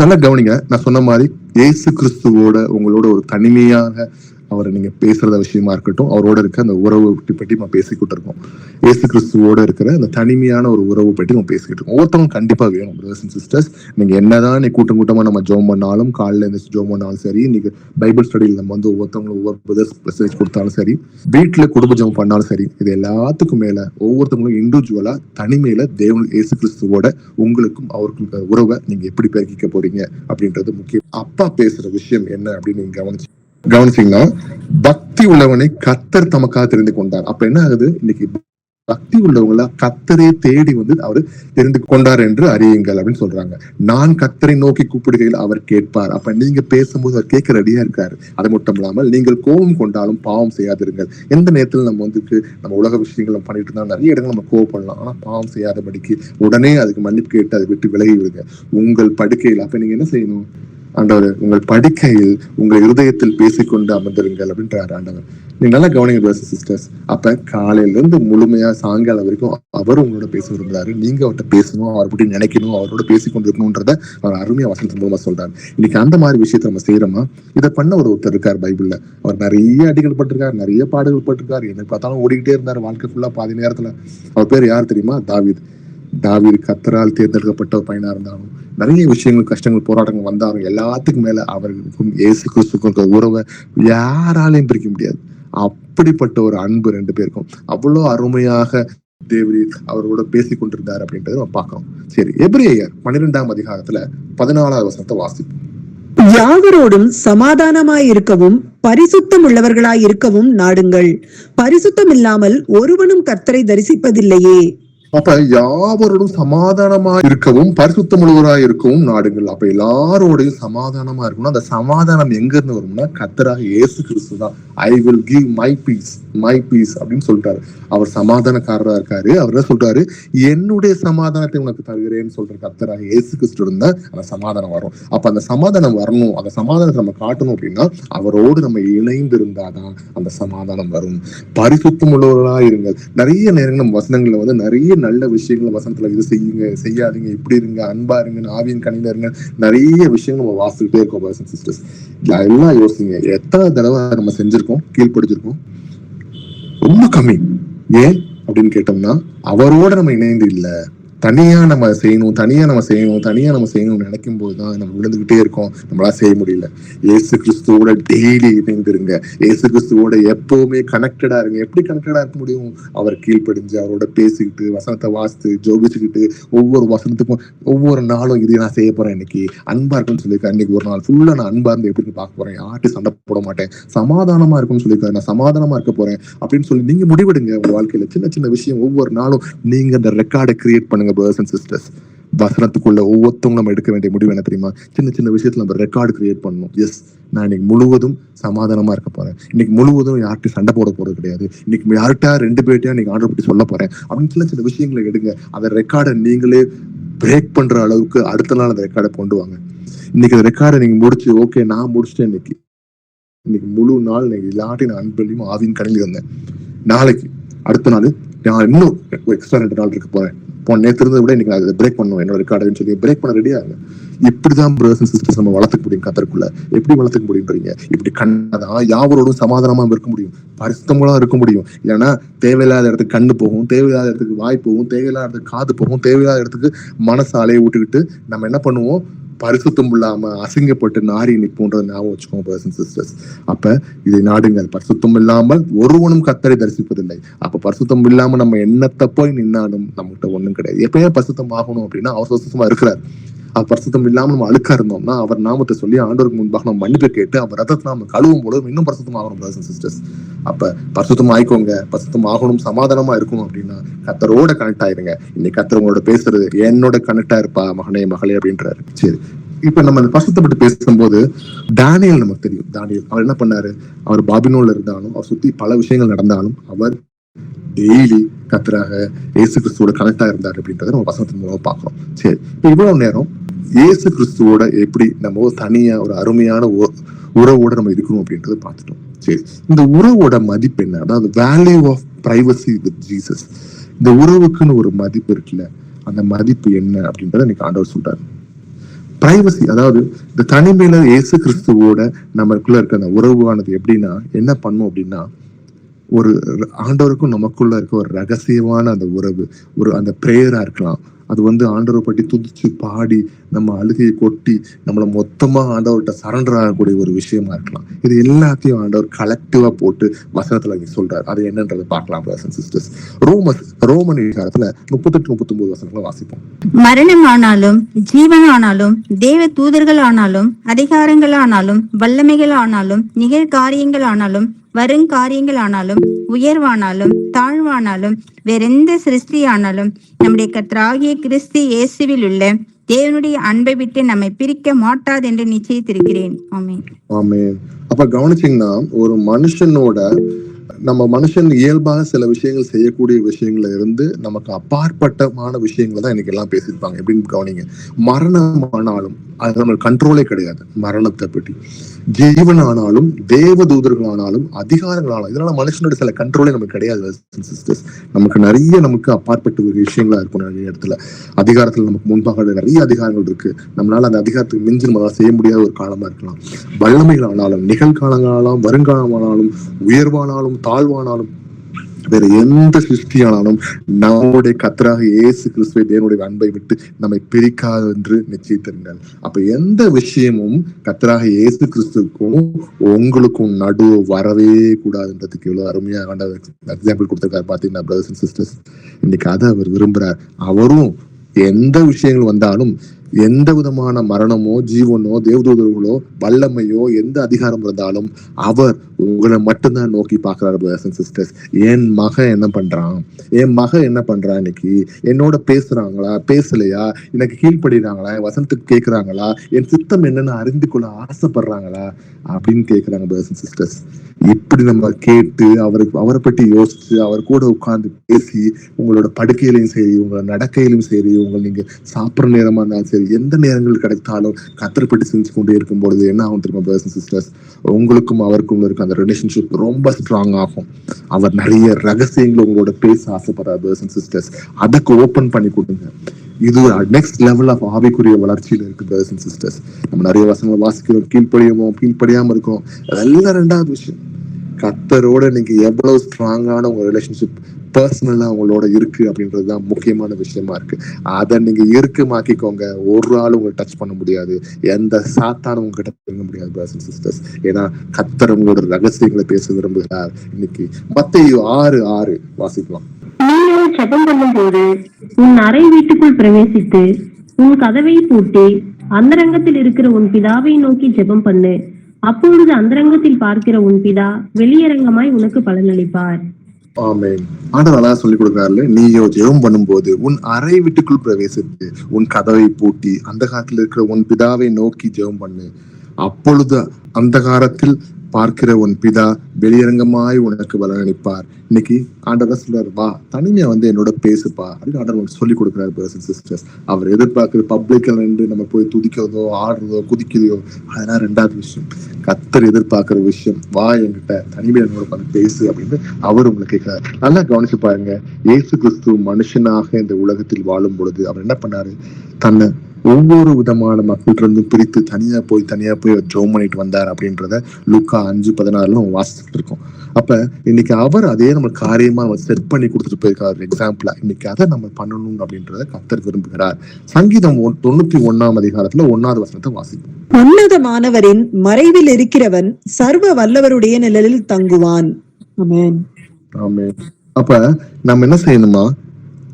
நல்லா கவனிங்க, நான் சொன்ன மாதிரி இயேசு கிறிஸ்துவோட உங்களோட ஒரு தனிமையாக அவரை நீங்க பேசுறத விஷயமா இருக்கட்டும், அவரோட இருக்க அந்த உறவு பற்றி நம்ம பேசிக்கிட்டு இருக்கோம். இயேசு கிறிஸ்துவோட இருக்கிற அந்த தனிமையான ஒரு உறவு பற்றி நம்ம பேசிக்கிட்டு இருக்கோம். ஒவ்வொருத்தவங்க கண்டிப்பா வேணும் பிரதர்ஸ் அண்ட் சிஸ்டர்ஸ். நீங்க என்னதான் நீ கூட்டமா நம்ம ஜோம் பண்ணாலும், காலையில எழுந்திரிச்சு ஜோம் பண்ணாலும் சரி, நீங்க பைபிள் ஸ்டடியில் நம்ம வந்து ஒவ்வொருத்தவங்களும் ஒவ்வொரு பிரதர்ஸ் மெசேஜ் கொடுத்தாலும் சரி, வீட்டுல குடும்ப ஜோம் பண்ணாலும் சரி, இது எல்லாத்துக்கும் மேல ஒவ்வொருத்தவங்களும் இண்டிவிஜுவலா தனிமையில தேவன் இயேசு கிறிஸ்துவோட உங்களுக்கும் அவருக்கும் உறவை நீங்க எப்படி பெருக்கிக்க போறீங்க அப்படின்றது முக்கியம். அப்பா பேசுற விஷயம் என்ன அப்படின்னு நீங்க கவனிச்சீங்கன்னா, பக்தி உள்ளவனை கர்த்தர் தமக்காக தெரிந்து கொண்டார். அப்ப என்ன ஆகுது? இன்னைக்கு பக்தி உள்ளவங்கள கர்த்தரே தேடி வந்து அவரு தெரிந்து கொண்டார் என்று அறியுங்கள் அப்படின்னு சொல்றாங்க. நான் கர்த்தரை நோக்கி கூப்பிடுகையில் அவர் கேட்பார். அப்ப நீங்க பேசும்போது அவர் கேட்க ரெடியா இருக்காரு. அது மட்டும் இல்லாமல் நீங்கள் கோபம் கொண்டாலும் பாவம் செய்யாதிருங்கள். எந்த நேரத்தில் நம்ம நம்ம உலக விஷயங்கள் நம்ம பண்ணிட்டு இருந்தாலும் நிறைய இடங்கள் நம்ம கோவப்படலாம். ஆனா பாவம் செய்யாதபடிக்கு உடனே அதுக்கு மன்னிப்பு கேட்டு அதை விட்டு விலகி விடுங்க. உங்கள் படுக்கையில் அப்ப நீங்க என்ன செய்யணும்? ஆண்டவர் உங்கள் படுக்கையில் உங்கள் இருதயத்தில் பேசிக்கொண்டு அமர்ந்திருங்கள் அப்படின்றாரு ஆண்டவர். நீங்க நல்லா கவனிங்க பிரதர்ஸ் சிஸ்டர்ஸ். அப்ப காலையில இருந்து முழுமையா சாயங்காலம் வரைக்கும் அவர் உங்களோட பேச விரும்புறாரு. நீங்க அவர்கிட்ட பேசணும், அவரை பற்றி நினைக்கணும், அவரோட பேசிக்கொண்டு இருக்கணும்ன்றத அவர் அருமையா வசனத்தின் மூலமா சொல்றாரு. இன்னைக்கு அந்த மாதிரி விஷயத்த நம்ம செய்யறோமா? இதை பண்ண ஒருத்தர் இருக்கார் பைபிள்ல. அவர் நிறைய அடிகள் பட்டிருக்காரு, நிறைய பாடுகள் பட்டிருக்காரு. எனக்கு பார்த்தாலும் ஓடிக்கிட்டே இருந்தார் வாழ்க்கை ஃபுல்லா பாதி நேரத்துல. அவர் பேர் யார் தெரியுமா? தாவீது. கர்த்தரால் தேர்ந்தெடுக்கப்பட்ட ஒரு பையனா இருந்தாலும் நிறைய விஷயங்கள், கஷ்டங்கள், போராட்டங்கள் வந்தாலும் எல்லாத்துக்கும் மேல அவர்களுக்கும் இயேசு கிறிஸ்துக்கும் உறவை யாராலையும் பிரிக்க முடியாது. அப்படிப்பட்ட ஒரு அன்பு ரெண்டு பேருக்கும் அவ்வளவு அருமையாக தேவரீர் அவரோட பேசிக் கொண்டிருந்தார் அப்படின்றத நம்ம பார்க்கிறோம். சரி, எபிரேயர் 12ஆம் அதிகாரத்துல 14ஆவது வசனத்தை வாசிப்போம். யாவரோடும் சமாதானமாயிருக்கவும் பரிசுத்தம் உள்ளவர்களாய் இருக்கவும் நாடுங்கள். பரிசுத்தம் இல்லாமல் ஒருவனும் கர்த்தரை தரிசிப்பதில்லையே. அப்ப யாவரோடும் சமாதானமா இருக்கவும் பரிசுத்தம் உள்ளவராய் இருக்கவும் நாடுங்கள். அப்ப எல்லாரோடையும் சமாதானமா இருக்கணும். அந்த சமாதானம் எங்க இருந்து வரும்னா கர்த்தராக இயேசு கிறிஸ்து தான். I will give my peace அப்படின்னு சொல்றாரு. அவர் சமாதானக்காரரா இருக்காரு. அவர் என்ன சொல்றாரு? என்னுடைய சமாதானத்தை உனக்கு தருகிறேன்னு சொல்ற கர்த்தராக இயேசு கிறிஸ்து இருந்தா அந்த சமாதானம் வரும். அப்ப அந்த சமாதானம் வரணும், அந்த சமாதானத்தை நம்ம காட்டணும் அப்படின்னா அவரோடு நம்ம இணைந்து இருந்தாதான் அந்த சமாதானம் வரும். பரிசுத்தம் உள்ளவர்களா இருங்கள். நிறைய நேரங்கள் நம்ம வசனங்கள்ல வந்து நிறைய நல்ல விஷயங்கள் வசனத்துல இது செய்யுங்க, செய்யாதீங்க, இப்படி இருங்க, அன்பா இருங்க, ஆவியின் கனியில இருங்க, நிறைய விஷயங்கள் நம்ம வாசிக்கிட்டே இருக்கோம் சிஸ்டர்ஸ். எல்லாம் யோசிங்க, எத்தனை தடவை நம்ம செஞ்சிருக்கோம், கீழ்படிச்சிருக்கோம்? ரொம்ப கம்மி. ஏன் அப்படின்னு கேட்டோம்னா அவரோட நம்ம இணைந்து இல்ல, தனியா நம்ம செய்யணும்னு நினைக்கும் போதுதான் நம்ம விழுந்துகிட்டே இருக்கோம், நம்மளா செய்ய முடியல. இயேசு கிறிஸ்துவோட டெய்லி இணைந்துருங்க. இயேசு கிறிஸ்துவோட எப்பவுமே கனெக்டடா இருங்க. எப்படி கனெக்டடா இருக்க முடியும்? அவர் கீழ்ப்படிஞ்சு அவரோட பேசிக்கிட்டு வசனத்தை வாசித்து ஜோபிச்சுக்கிட்டு ஒவ்வொரு வசனத்துக்கும் ஒவ்வொரு நாளும் இது நான் செய்ய போறேன், இன்னைக்கு அன்பா இருக்குன்னு சொல்லியிருக்கேன், இன்னைக்கு ஒரு நாள் ஃபுல்லா நான் அன்பா இருந்து எப்படி பார்க்க போறேன், யார்ட்டு சண்டை போட மாட்டேன், சமாதானமா இருக்கும்னு சொல்லியிருக்காரு, நான் சமாதானமா இருக்க போறேன் அப்படின்னு சொல்லி நீங்க முடிவெடுங்க. உங்க வாழ்க்கையில சின்ன சின்ன விஷயம் ஒவ்வொரு நாளும் நீங்க அந்த ரெக்கார்டை கிரியேட் பண்ணுங்க brothers and sisters. வசனத்துக்குள்ள ஒவ்வொருத்தவங்க நம்ம எடுக்க வேண்டிய முடிவு என்ன தெரியுமா? சின்ன சின்ன விஷயத்துல நம்ம ரெக்கார்டு கிரியேட் பண்ணணும். எஸ், நான் இன்னைக்கு முழுவதும் சமாதானமா இருக்க போறேன், இன்னைக்கு முழுவதும் யார்கிட்ட சண்டை போட போறது கிடையாது, இன்னைக்கு யார்கிட்ட ரெண்டு பேர்ட்டையா நீங்க ஆர்டர் பற்றி சொல்ல போறேன் அப்படின்னு சின்ன சின்ன விஷயங்களை எடுங்க. அந்த ரெக்கார்டை நீங்களே பிரேக் பண்ற அளவுக்கு அடுத்த நாள் அந்த ரெக்கார்டை கொண்டு வாங்க. இன்னைக்கு அந்த ரெக்கார்டை நீங்க முடிச்சு, ஓகே நான் முடிச்சுட்டேன், இன்னைக்கு முழு நாள் எல்லாத்தையும் நான் அன்பையும் ஆவியின் கடையில் இருந்தேன், நாளைக்கு அடுத்த நாள் நான் இன்னும் எக்ஸ்ட்ரா 2 நாள் இருக்க போறேன், நேற்று இருந்ததை விட இன்னைக்கு நான் அதை பிரேக் பண்ணுவேன் என்னோட ரெக்கார்டுன்னு சொல்லி பிரேக் பண்ண ரெடியா இருங்க. இப்படிதான் பிரதர்ஸ் அண்ட் சிஸ்டர்ஸ் நம்ம வளர்த்துக்க முடியும். கத்தருக்குள்ள எப்படி வளர்த்துக்க முடியுன்றீங்க? இப்படி கண்ணதான் யாவரோடும் சமாதானமா இருக்க முடியும், பரிசுத்தமா இருக்க முடியும். இல்லைன்னா தேவையில்லாத இடத்துக்கு கண்ணு போகும், தேவையில்லாத இடத்துக்கு வாய் போகும், தேவையில்லாத இடத்துக்கு காது போகும், தேவையில்லாத இடத்துக்கு மனசு அலைய விட்டுக்கிட்டு நம்ம என்ன பண்ணுவோம்? பரிசுத்தம் இல்லாம அசிங்கப்பட்டு நாரி நிற்போன்றத ஞாபகம் வச்சுக்கோங்க பிரதர்ஸ் அண்ட் சிஸ்டர்ஸ். அப்ப இதை நாடுங்கள். பரிசுத்தம் இல்லாமல் ஒருவனும் கர்த்தரை தரிசிப்பதில்லை. அப்ப பரிசுத்தம் இல்லாம நம்ம என்னத்தை போய் நின்னாலும் நம்மகிட்ட ஒண்ணும் கிடையாது. எப்பயே பரிசுத்தம் ஆகணும் அப்படின்னா அவர் சுத்தமா இருக்கிறார். பரிசுத்தம் இல்லாம நம்ம அழுக்கா இருந்தோம்னா அவர் நாமத்தை சொல்லி ஆண்டவருக்கு முன்பாக நம்ம மன்னிப்பு கேட்டு அவர் ரத்தத்தை நம்ம கழுவும் போது இன்னும் பரிசுத்தம் ஆகணும் பிரதர்ஸ் அண்ட் சிஸ்டர்ஸ். அப்ப பரிசுத்தம் ஆயிக்கோங்க. பரிசுத்தம் ஆகணும், சமாதானமா இருக்கணும் அப்படின்னா கர்த்தரோட கனெக்ட் ஆயிருங்க. இன்னைக்கு கர்த்தர் உங்களோட பேசுறது என்னோட கனெக்டா இருப்பா மகனே மகளே அப்படின்றாரு. சரி, இப்ப நம்ம அந்த பரிசுத்தத்தை பற்றி பேசும்போது தானியேல் நமக்கு தெரியும். தானியேல் அவர் என்ன பண்ணாரு? அவர் பாபிலோன்ல இருந்தாலும் அவர் சுத்தி பல விஷயங்கள் நடந்தாலும் அவர் டெய்லி கர்த்தராக இயேசு கிறிஸ்துவோட கனெக்டா இருந்தாரு அப்படின்றத நம்ம வசனத்தின் மூலமா பாக்குறோம். சரி, இப்ப இவ்வளவு நேரம் இயேசு கிறிஸ்துவோட எப்படி நம்ம தனியா ஒரு அருமையான உறவோட நம்ம இருக்கணும் அப்படின்றத பார்த்துட்டோம். சரி, இந்த உறவோட மதிப்பு என்ன? அதாவது value of privacy with Jesus. இந்த உறவுக்குன்னு ஒரு மதிப்பு இருக்குல்ல, அந்த மதிப்பு என்ன அப்படின்றத இன்னைக்கு ஆண்டவர் சொல்றாரு. பிரைவசி, அதாவது இந்த தனிமையில இயேசு கிறிஸ்துவோட நமக்குள்ள இருக்க அந்த உறவானது எப்படின்னா என்ன பண்ணும் அப்படின்னா, ஒரு ஆண்டவருக்கும் நமக்குள்ள இருக்க ஒரு ரகசியமான அந்த உறவு, ஒரு அந்த பிரேயரா இருக்கலாம். அது ஆண்டவரை பற்றி துதிச்சு பாடி நம்ம அழுகையை கொட்டி நம்மளை மொத்தமா ஆண்டவர்கிட்ட சரண்டர் ஆகக்கூடிய ஒரு விஷயமா இருக்கலாம். இது எல்லாத்தையும் ஆண்டவர் கலெக்டிவா போட்டு வசனத்துல சொல்றாரு. அது என்னன்றதை பார்க்கலாம் பிரதர்ஸ் அண்ட் சிஸ்டர்ஸ். ரோமன் அதிகாரத்துல 38-39 வசனங்களை வாசிப்போம். மரணமானாலும் ஜீவனானாலும் தேவ தூதர்கள் ஆனாலும் அதிகாரங்கள் ஆனாலும் வல்லமைகள் ஆனாலும் நிகழ்காரியங்கள் ஆனாலும் வருங்காரியங்கள் ஆனாலும் உயர்வானாலும் தாழ்வானாலும் வேறெந்த சிருஷ்டியானாலும் நம்முடைய கர்த்தராகிய கிறிஸ்து இயேசுவில் உள்ள தேவனுடைய அன்பை விட்டு நம்மை பிரிக்க மாட்டாது என்று நிச்சயித்திருக்கிறேன். ஆமென். ஆமென். அப்ப கவனிச்சீங்கன்னா ஒரு மனுஷன் இயல்பாக சில விஷயங்கள் செய்யக்கூடிய விஷயங்கள்ல இருந்து நமக்கு அப்பாற்பட்டமான விஷயங்களை தான் இன்னைக்கு எல்லாம் பேசியிருப்பாங்க. எப்படின்னு கவனிங்க. மரணம் ஆனாலும் அது நம்ம கண்ட்ரோலே கிடையாது. மரணத்தை பற்றி ஜீவன் ஆனாலும் தேவ தூதர்கள் ஆனாலும் அதிகாரங்கள் ஆனாலும் இதனால மனுஷனோட சில கண்ட்ரோலே நமக்கு கிடையாது சிஸ்டர்ஸ். நமக்கு அப்பாற்பட்ட ஒரு விஷயங்களா இருக்கும். நிறைய இடத்துல அதிகாரத்துல நமக்கு முன்பாக நிறைய அதிகாரங்கள் இருக்கு. நம்மளால அந்த அதிகாரத்துக்கு மிஞ்சி நம்மளால செய்ய முடியாத ஒரு காலமா இருக்கலாம். வல்லமைகள் ஆனாலும் நிகழ்காலங்களாலும் வருங்காலமானாலும் உயர்வானாலும் தாழ்வானாலும் வேற எந்த சிருஷ்டியானாலும் நம்முடைய கர்த்தராக இயேசு கிறிஸ்துவை தேவனுடைய அன்பை விட்டு நம்மை பிரிக்காது என்று நிச்சயித்திருந்தார். அப்ப எந்த விஷயமும் கர்த்தராக இயேசு கிறிஸ்துக்கும் உங்களுக்கும் நடுவு வரவே கூடாதுன்றதுக்கு எவ்வளவு அருமையா எக்ஸாம்பிள் கொடுத்திருக்காரு பாத்தீங்கன்னா பிரதர்ஸ் அண்ட் சிஸ்டர்ஸ். இன்னைக்கு அதை அவர் விரும்புறார். அவரும் எந்த விஷயங்கள் வந்தாலும் எந்த விதமான மரணமோ ஜீவனோ தேவதூதர்களோ வல்லமையோ எந்த அதிகாரம் இருந்தாலும் அவர் உங்களை மட்டும்தான் நோக்கி பாக்குறாரு பிரதர்ஸ் அண்ட் சிஸ்டர்ஸ். என் மகன் என்ன பண்றான் இன்னைக்கு என்னோட பேசுறாங்களா பேசலையா, எனக்கு கீழ்படுறாங்களா, வசனத்துக்கு கேட்கிறாங்களா, என் சித்தம் என்னன்னு அறிந்து கொள்ள ஆசைப்படுறாங்களா அப்படின்னு கேட்கிறாங்க பிரதர்ஸ் அண்ட் சிஸ்டர்ஸ். இப்படி நம்ம கேட்டு அவரை பற்றி யோசிச்சு அவர் கூட உட்கார்ந்து பேசி உங்களோட படுக்கையிலையும் சரி உங்களோட நடக்கையிலும் சரி நீங்க சாப்பிட்ற நேரமா இருந்தாலும் சரி எந்த நேரங்கள் கிடைத்தாலும் கர்த்தரை பற்றி செஞ்சு கொண்டே இருக்கும் பொழுது என்ன ஆகும் தெரியுமா பிரதர்ஸ் அண்ட் சிஸ்டர்ஸ்? உங்களுக்கும் அவருக்கும் இருக்க அந்த ரிலேஷன்ஷிப் ரொம்ப ஸ்ட்ராங் ஆகும். அவர் நிறைய ரகசியங்களை உங்களோட பேச ஆசைப்படுறார் பிரதர்ஸ் அண்ட் சிஸ்டர்ஸ். அதுக்கு ஓபன் பண்ணி கொடுங்க. இது நெக்ஸ்ட் லெவல் ஆஃப் ஆவிக்குரிய வளர்ச்சியில இருக்கு பிரதர்ஸ் அண்ட் சிஸ்டர்ஸ். நம்ம நிறைய வசனங்களை வாசிக்கிறோம், கீழ்ப்படியாம இருக்கோம். அதெல்லாம் ரெண்டாவது விஷயம். கர்த்தரோட நீங்க எவ்வளவு ஸ்ட்ராங்கான உங்க ரிலேஷன்ஷிப் பர்சனலா உங்களோட இருக்கு அப்படின்றதுதான் முக்கியமான விஷயமா இருக்கு. அதை நீங்க இறுக்கமாக்கிக்கோங்க. ஒரு ஆள் உங்களை டச் பண்ண முடியாது, எந்த சாத்தானும் உங்ககிட்ட பேச முடியாது பிரதர்ஸ் அண்ட் சிஸ்டர்ஸ். ஏன்னா கர்த்தர் உங்களோட ரகசியங்களை பேச விரும்புகிறார். இன்னைக்கு மத்தேயு 6:6 வாசிக்கலாம். நீங்கள் ஜெபம் பண்ணும்போது உன் அறை வீட்டுக்குள் பிரவேசித்து உன் கதவை பூட்டி அந்தரங்கத்தில் இருக்கிற உன் பிதாவை நோக்கி ஜெபம் பண்ணு. அப்பொழுது அந்தரங்கத்தில் பார்க்கிற உன் பிதா வெளியரங்கமாய் உனக்கு பலனளிப்பார். ஆமென். ஆண்டவர் அழகா சொல்லி கொடுக்கிறாரு. நீயோ ஜெபம் பண்ணும்போது உன் அறை வீட்டுக்குள் பிரவேசித்து உன் கதவை பூட்டி அந்த காலத்தில் இருக்கிற உன் பிதாவை நோக்கி ஜெபம் பண்ணு. அப்பொழுது அந்த காலத்தில் பார்க்கிற உன் பிதா வெளியரங்கமாய் உனக்கு பலனளிப்பார். இன்னைக்கு ஆண்டவர் சொல்றாரு, வா தனிமையா என்னோட பேசுப்பா அப்படின்னு ஆண்டவர் சொல்லி கொடுக்கிறாரு பிரதர்ஸ் அண்ட் சிஸ்டர்ஸ். அவர் எதிர்பார்க்கிறது பப்ளிக்ல நின்று நம்ம போய் துதிக்கிறதோ ஆடுறதோ குதிக்கிறதோ அதெல்லாம் ரெண்டாவது விஷயம். கர்த்தர் எதிர்பார்க்கிற விஷயம், வா என்கிட்ட தனிமையா என்னோட பேசு அப்படின்னு அவர் உங்களை கேட்கிறாரு. நல்லா கவனிச்சு பாருங்க. இயேசு கிறிஸ்து மனுஷனாக இந்த உலகத்தில் வாழும் பொழுது அவர் என்ன பண்ணாரு? தன்னை ஒவ்வொரு விதமான மக்கள் இருந்து பிரித்து தனியா போய் அவர் ஜெபம் பண்ணிட்டு வந்தார் அப்படின்றத லூக்கா 5:16 நம்ம வாசிச்சுட்டு இருக்கோம். அப்ப இன்னைக்கு அவர் அதே நம்ம காரியமா நம்ம செட் பண்ணி கொடுத்துட்டு போயிருக்காரு. எக்ஸாம்பிளா இன்னைக்கு அதை நம்ம பண்ணணும் அப்படின்றத கர்த்தர் விரும்புகிறார். சங்கீதம் 91 அதிகாரத்துல 1வது வசனத்தை வாசிப்போம். உன்னதமானவரின் மறைவில் இருக்கிறவன் சர்வ வல்லவருடைய நிழலில் தங்குவான். ஆமென். ஆமென். அப்ப நம்ம என்ன செய்யணுமா,